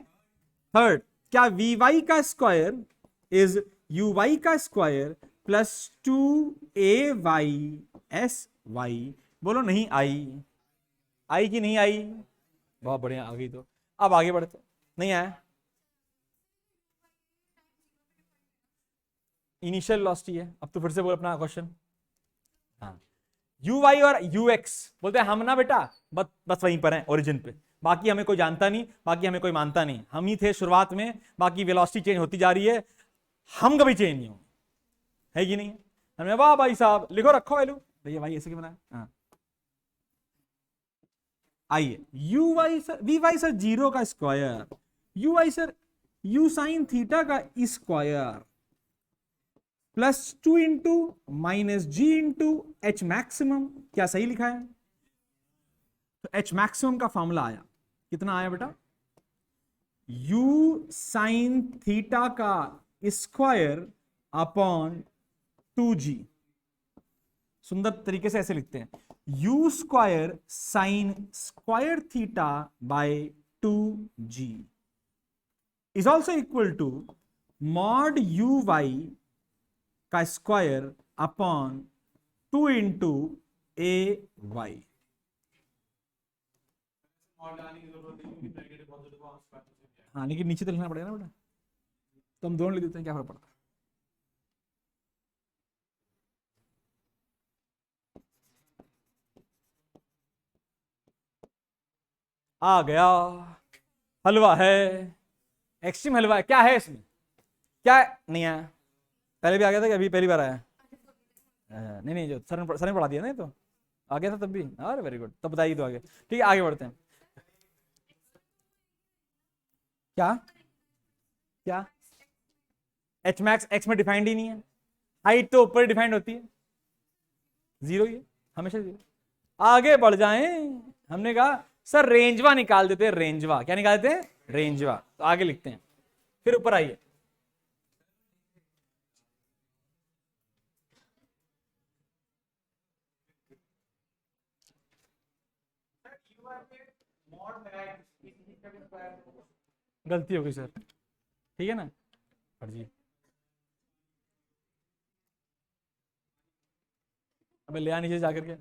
थर्ड। क्या vy का स्क्वायर इज uy का स्क्वायर प्लस 2ay/sy? बोलो नहीं आई। आई कि नहीं आई? बहुत बढ़िया, आ गई। तो अब आगे बढ़ते। नहीं आया? इनिशियल वेलोसिटी है। अब तो फिर से बोल अपना क्वेश्चन। हाँ, uy और ux बोलते हैं हम ना बेटा, बस बस वहीं पर हैं ओरिजिन पे। बाकी हमें कोई जानता नहीं, बाकी हमें कोई मानता नहीं। हम ही थे शुरुआत में, बाकी वेलोसिटी चेंज होती जा रही है, हम कभी चेंज नहीं होंगे। है कि नहीं? हमने वाह भाई साहब लिखो रखो वैल्यू। भैया भाई ऐसे क्यों बनाया? हाँ आइए, uy सर, vy सर 0 का square, uy sir u sine theta का square plus 2 into -g into h maximum. क्या सही लिखा है? तो h मैक्सिमम का फॉर्मूला आया, कितना आया बेटा? u साइन थीटा का स्क्वायर अपॉन 2g। सुंदर तरीके से ऐसे लिखते हैं, u square sine square theta by 2g is also equal to mod uy का स्क्वायर अपॉन 2 इंटू ay। हाँ लेकिन नीचे तो लिखना पड़ेगा ना बेटा, तो हम दोनों लिख देते हैं, क्या फर्क पड़ता है? आ गया, हलवा है, एक्सट्रीम हलवा है। क्या है इसमें, क्या है? नहीं आया। पहले भी आ गया था कि अभी पहली बार आया? नहीं नहीं, जो सर ने पढ़ा दिया ना, ये तो आ गया था तब भी। अरे वेरी गुड, तब बताइए तो आगे। ठीक है, आगे बढ़ते हैं। क्या क्या? एच मैक्स एक्स में डिफाइंड ही नहीं है। हाइट तो ऊपर डिफाइंड होती है, जीरो ही है, हमेशा जीरो। आगे बढ़ जाएं। हमने कहा सर रेंजवा निकाल देते हैं, रेंजवा। क्या निकाल देते हैं? रेंजवा। तो आगे लिखते हैं, फिर ऊपर आइए। गलती हो गई सर, ठीक है ना? जी, अबे ले आ नीचे जाकर के।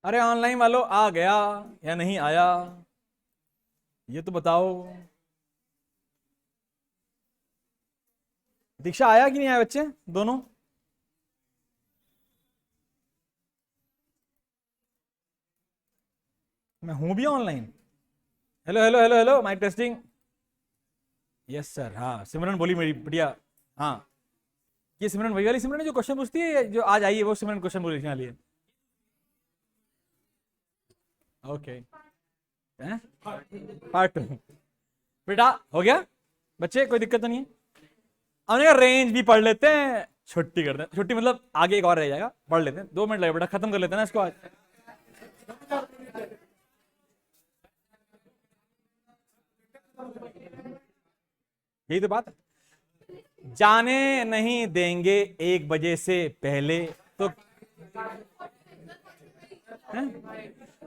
अरे ऑनलाइन वालों, आ गया या नहीं आया, ये तो बताओ। दीक्षा आया कि नहीं आया बच्चे दोनों? मैं हूं भी online. Hello hello hello hello, mic testing. Yes sir. हाँ सिमरन बोली मेरी बढ़िया। हाँ, ये सिमरन वही वाली सिमरन है जो क्वेश्चन पूछती है, जो आज आई है वो सिमरन क्वेश्चन पूछने वाली है। Okay, part 2। बेटा हो गया बच्चे, कोई दिक्कत तो नहीं है? हमने कहा रेंज भी पढ़ लेते हैं, छुट्टी करते हैं। छुट्टी मतलब आगे एक और रह जाएगा, पढ़ लेते हैं। 2 मिनट लगे बेटा, खत्म कर लेते हैं ना इसको आज। यही तो बात है, जाने नहीं देंगे 1 बजे से पहले तो। हैं?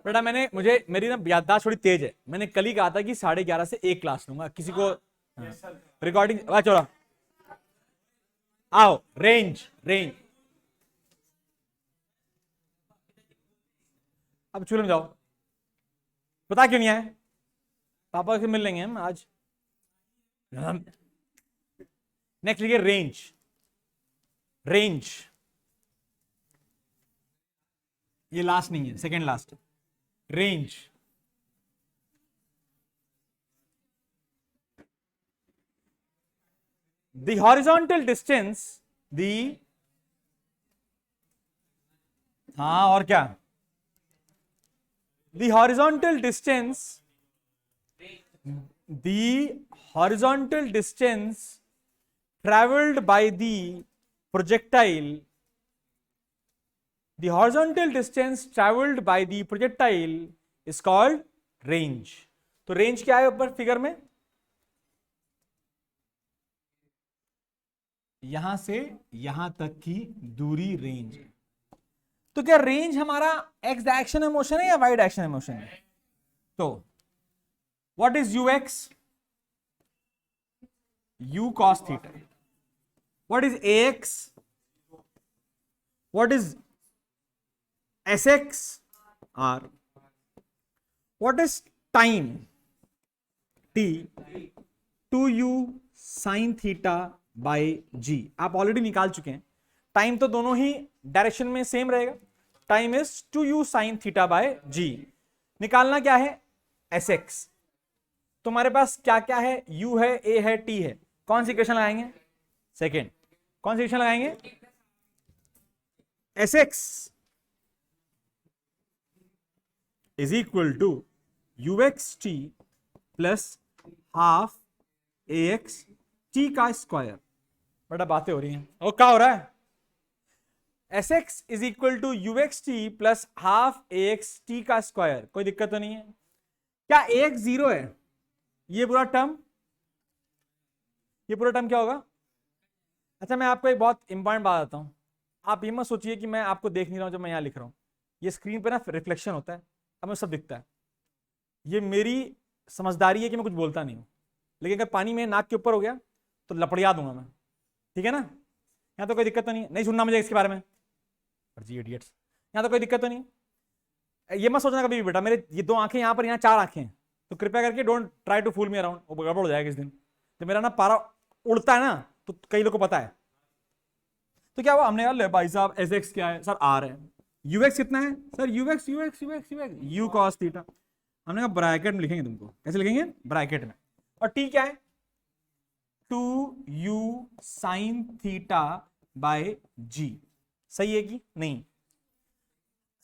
बेटा मुझे मेरी ना याददाश्त थोड़ी तेज है। मैंने कल ही कहा था कि 11:30 से 1 क्लास लूंगा किसी को। रिकॉर्डिंग चलो आओ। रेंज रेंज, अब चूल्हे में जाओ। पता क्यों नहीं आए? पापा से मिल लेंगे हम आज। नेक्स्ट लिखिए रेंज। रेंज, ये लास्ट नहीं है, second last. Range, the horizontal distance, the, हाँ और क्या? the horizontal distance, the horizontal distance traveled by the projectile, the horizontal distance traveled by the projectile is called range. तो range क्या है ऊपर फिगर में? यहां से यहां तक की दूरी रेंज है। तो क्या रेंज हमारा एक्स डायरेक्शन में मोशन है या वाई डायरेक्शन में मोशन है? तो what is U X? U cos theta. What is A X? What is S X? R. What is time? T. 2u sine theta by G. आप already निकाल चुके हैं। टाइम तो दोनों ही डायरेक्शन में सेम रहेगा। Time is 2u sine theta by G. निकालना क्या है? S X. तुम्हारे पास क्या क्या है? u है, a है, t है। कौन सी इक्वेशन लगाएंगे? सेकेंड। कौन सी इक्वेशन लगाएंगे? S X is equal to U X T plus half A X T का स्क्वायर। बड़ा बातें हो रही हैं। और क्या हो रहा है? S X is equal to U X T plus half A X T का स्क्वायर। कोई दिक्कत तो नहीं है? क्या ए एक्स 0 है? ये पूरा टर्म, ये पूरा टर्म क्या होगा? अच्छा मैं आपको एक बहुत इंपॉर्टेंट बात बताता हूं। आप ये मत सोचिए कि मैं आपको देख नहीं रहा हूं जब मैं यहां लिख रहा हूं। ये स्क्रीन पे ना रिफ्लेक्शन होता है, अब मुझे सब दिखता है। ये मेरी समझदारी है कि मैं कुछ बोलता नहीं हूं, लेकिन अगर पानी में नाक के ऊपर हो गया तो लपड़िया दूंगा मैं। ठीक है ना? यहाँ तो कोई दिक्कत तो नहीं है? नहीं सुनना मुझे इसके बारे में, जी इडियट्स। यहाँ तो कोई दिक्कत तो नहीं है? ये मत सोचना कभी भी बेटा, मेरे ये 2 आंखें यहाँ पर, यहाँ 4 आंखें हैं, तो कृपया करके don't try to fool me around. वो गड़बड़ हो जाएगा इस दिन। जब मेरा ना पारा उड़ता है ना, तो कई लोगों को पता है। तो क्या हुआ, हमने कहा ले भाई साहब एस एक्स क्या है सर, आर है, यू एक्स कितना है sir, you X you X you X you X U cos theta. हमने कहा ब्रैकेट में लिखेंगे, तुमको कैसे लिखेंगे, ब्रैकेट में। और टी क्या है, 2u साइन थीटा बाय जी। सही है कि नहीं,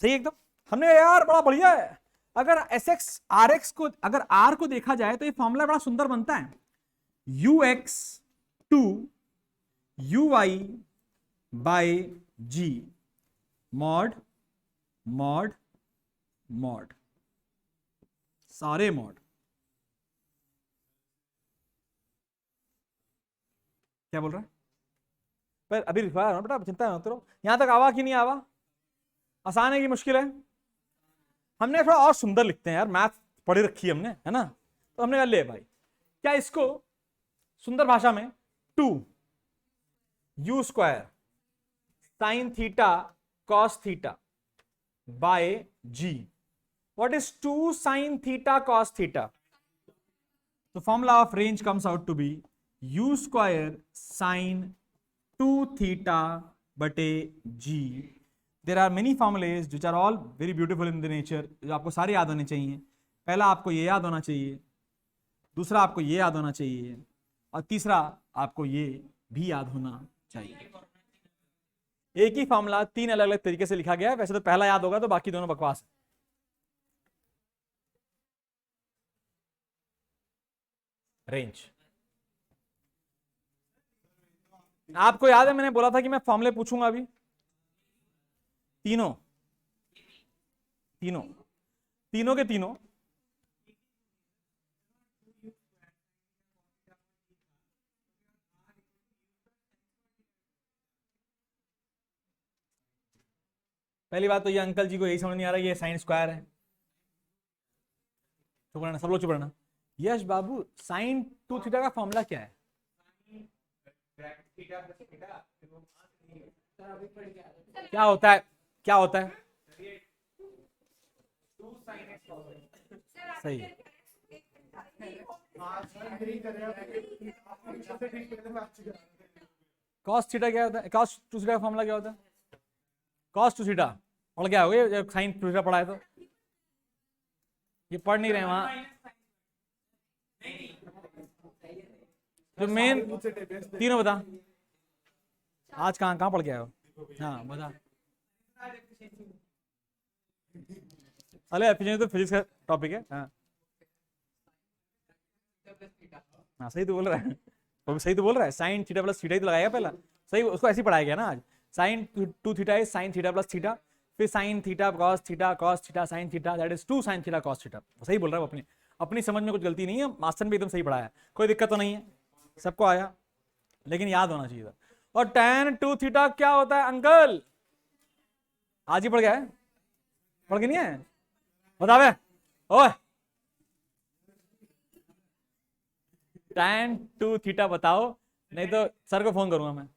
सही है एकदम। हमने कहा यार बड़ा बढ़िया है। अगर एस एक्स आर एक्स को, अगर आर को देखा जाए तो ये फॉर्मूला बड़ा सुंदर बनता है, U X to U Y by G mod mod mod, सारे मॉड। क्या बोल रहा है, पर अभी लिखवा रहा हूं बेटा, चिंता मत करो। यहां तक आवा कि नहीं आवा, आसान है कि मुश्किल है। हमने थोड़ा और सुंदर लिखते हैं यार, मैथ पढ़ी रखी है हमने, है ना। तो हमने कहा ले भाई, क्या इसको सुंदर भाषा में 2u square sine theta cos theta by G. What is 2 sine theta cos theta? The formula of range comes out to be u square sin 2 theta बटे g. There are many formulas which are all very beautiful in the nature, जो आपको सारे याद होने चाहिए। पहला आपको ये याद होना चाहिए, दूसरा आपको ये याद होना चाहिए, और तीसरा आपको ये भी याद होना चाहिए। एक ही फॉर्मूला 3 अलग अलग तरीके से लिखा गया है। वैसे तो पहला याद होगा तो बाकी दोनों बकवास है। रेंज आपको याद है, मैंने बोला था कि मैं फॉर्मूले पूछूंगा अभी, तीनों तीनों तीनों के तीनों। पहली बात तो ये अंकल जी को यही समझ नहीं आ रहा ये साइन स्क्वायर है। चुप रहना, सब लोग चुप रहना। यश बाबू, साइन 2 थीटा का फॉर्मूला क्या है? क्या होता है, क्या होता है? सही है। कॉस थीटा क्या होता है, कॉस 2 थीटा का फॉर्मूला क्या होता है? कॉस 2 थीटा और क्या हो गया, साइन 2 थीटा पढ़ा है तो ये पढ़ नहीं रहे वहां। जो मेन तीनों बता, आज कहां कहां पढ़ के आए हो? हाँ बता। अरे एफिशिएंसी तो फिजिक्स का टॉपिक है। हाँ हाँ सही तो बोल रहा है, वो भी सही तो बोल रहा है। साइन थीटा प्लस थीटा ही तो लगाएगा पहला, सही उसको ऐसे ही पढ़ाया गया ना आज। Sine 2 theta is sine theta plus theta, फिर sine theta cos theta sine theta, that is 2 sine theta cos theta. सही बोल रहा है वो, अपनी अपनी समझ में कुछ गलती नहीं है, मास्टर ने भी एकदम सही पढ़ाया, कोई दिक्कत तो नहीं है, सबको आया, लेकिन याद होना चाहिए था। और tan 2 थीटा क्या होता है अंकल? आज ही पढ़ गया है, पढ़ के नहीं है? बतावे ओए, tan 2 थीटा बताओ, नहीं तो सर को फोन करूंगा मैं।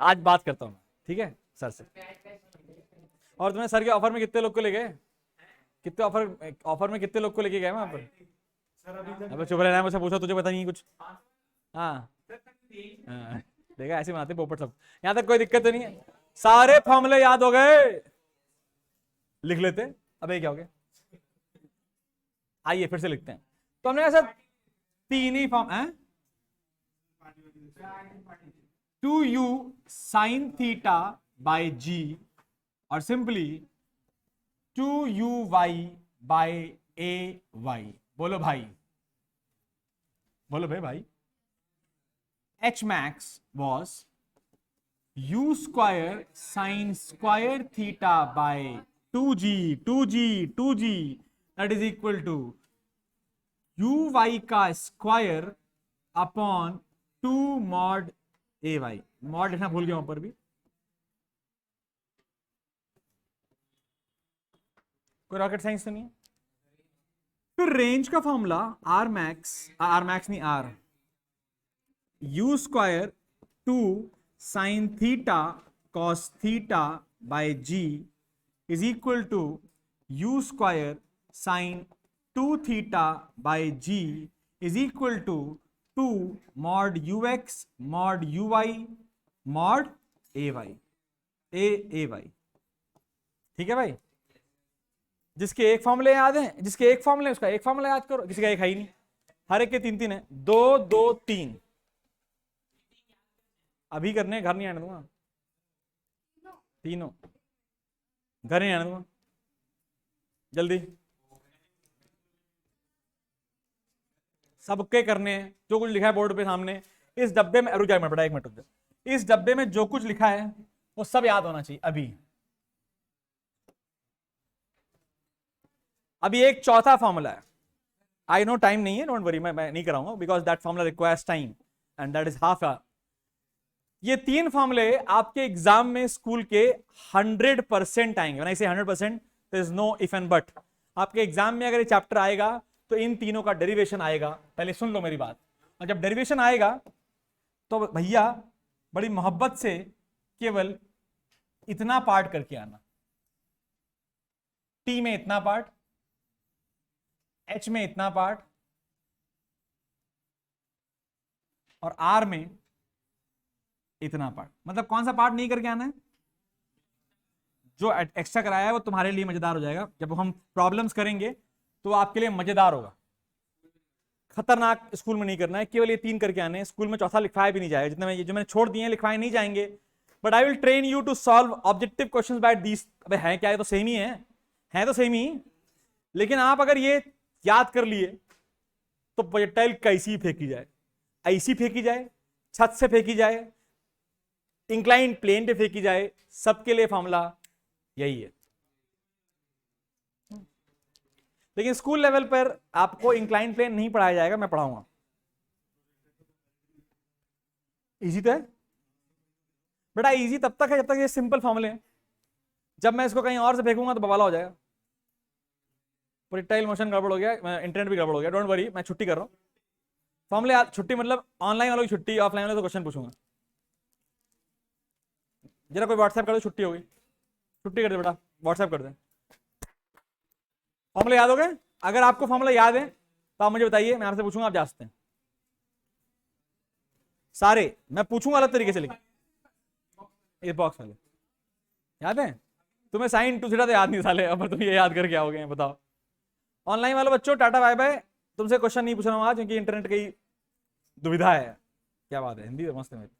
आज बात करता हूं मैं, ठीक है सर से। और तुमने सर के ऑफर में कितने लोग को ले गए? कितने ऑफर में कितने लोग को लेके गए वहां पर? अब चुप रहना, मुझसे पूछो, तुझे पता नहीं कुछ? हाँ देखा, ऐसे बनाते पोपट सब। यहाँ तक कोई दिक्कत तो नहीं है, सारे फॉर्मूले याद हो गए, लिख लेते। अब ये क्या हो गया, आइए फिर से लिखते हैं। तो हमने ऐसा तीन ही फॉर्म है, 2u साइन थीटा बाय जी और सिंपली 2uy बाय ए वाई। बोलो भाई, बोलो भाई। h max was u square sin square theta by 2g that is equal to uy का square upon 2 mod ay। Mod लिखना भूल गया वहां पर भी, कोई रॉकेट साइंस तो नहीं है। फिर रेंज का फॉर्मूला आर मैक्स नहीं R, U square 2 sine theta cos theta by G is equal to you square sine 2 theta by G is equal to 2 mod ux mod uy mod ay ay। ठीक है भाई, जिसके एक फॉर्मूले याद है, जिसके एक फॉर्मूले उसका एक फॉर्मूला याद करो, किसी का एक है ही नहीं, हर एक के 3 है, 2 2 3। अभी करने, घर नहीं आने दूंगा, तीनों घर नहीं आने दूंगा, जल्दी सबके करने हैं। जो कुछ लिखा है बोर्ड पे सामने, इस डब्बे में, रुक जाए मैं बड़ा, एक मिनट रुक जाए, इस डब्बे में जो कुछ लिखा है वो सब याद होना चाहिए। अभी एक चौथा फॉर्मूला है, आई नो टाइम नहीं है, डोंट वरी, मैं नहीं कराऊंगा because that formula requires time and that is half hour. ये 3 फॉर्मूले आपके एग्जाम में स्कूल के 100% आएंगे। When I say 100%, there is no if and but. आपके एग्जाम में अगर ये चैप्टर आएगा तो इन तीनों का डेरिवेशन आएगा। पहले सुन लो मेरी बात, और जब डेरिवेशन आएगा तो भैया बड़ी मोहब्बत से केवल इतना पार्ट करके आना, टी में इतना पार्ट, एच में इतना पार्ट और आर में इतना पार्ट। मतलब कौन सा पार्ट नहीं करके आना है? जो एक्स्ट्रा कराया है वो तुम्हारे लिए मजेदार हो जाएगा। जब हम प्रॉब्लम्स करेंगे तो आपके लिए मजेदार होगा। खतरनाक स्कूल में नहीं करना है, केवल ये 3 करके आने हैं। स्कूल में चौथा लिखवाया भी नहीं जाएगा, जितने में जो मैंने छोड़ दिए हैं लिखवाए नहीं जाएंगे। But I will train you to solve objective questions by these. अबे है क्या, ये तो सेम ही है तो सेम ही। लेकिन आप अगर ये याद कर लिए तो प्रोजेक्टाइल कैसी फेंकी जाए, ऐसी फेंकी जाए, छत से फेंकी जाए, इंक्लाइंड प्लेन पे फेंकी जाए, सबके लिए फॉर्मूला यही है। लेकिन स्कूल लेवल पर आपको इंक्लाइंड प्लेन नहीं पढ़ाया जाएगा, मैं पढ़ाऊंगा। इजी तो है बेटा, इजी तब तक है जब तक ये सिंपल फॉर्मूले हैं। जब मैं इसको कहीं और से फेंकूंगा तो बवाला हो जाएगा। प्रोजेक्टाइल मोशन गड़बड़ हो गया, इंटरनेट भी गड़बड़ हो गया, डोंट वरी, मैं छुट्टी कर रहा हूँ। फॉर्मूले छुट्टी मतलब ऑनलाइन वालों की छुट्टी, ऑफलाइन वालों तो क्वेश्चन पूछूंगा। जरा कोई व्हाट्सएप कर दो, छुट्टी हो गई, छुट्टी कर दे बेटा, व्हाट्सएप कर दे। फॉर्मूला याद हो गए? अगर आपको फॉर्मूला याद है तो आप मुझे बताइए, मैं आपसे पूछूंगा, आप जा सकते हैं सारे। मैं पूछूंगा अलग तरीके से, लेकिन इस बॉक्स वाले याद है? तुम्हें साइन 2 थीटा तो याद नहीं साले, अब तुम ये याद करके आओगे? बताओ। ऑनलाइन वालों बच्चों टाटा बाय बाय, तुमसे क्वेश्चन नहीं पूछ रहा हूं आज क्योंकि इंटरनेट की दुविधा है। क्या बात है, हिंदी मस्त है मेरी।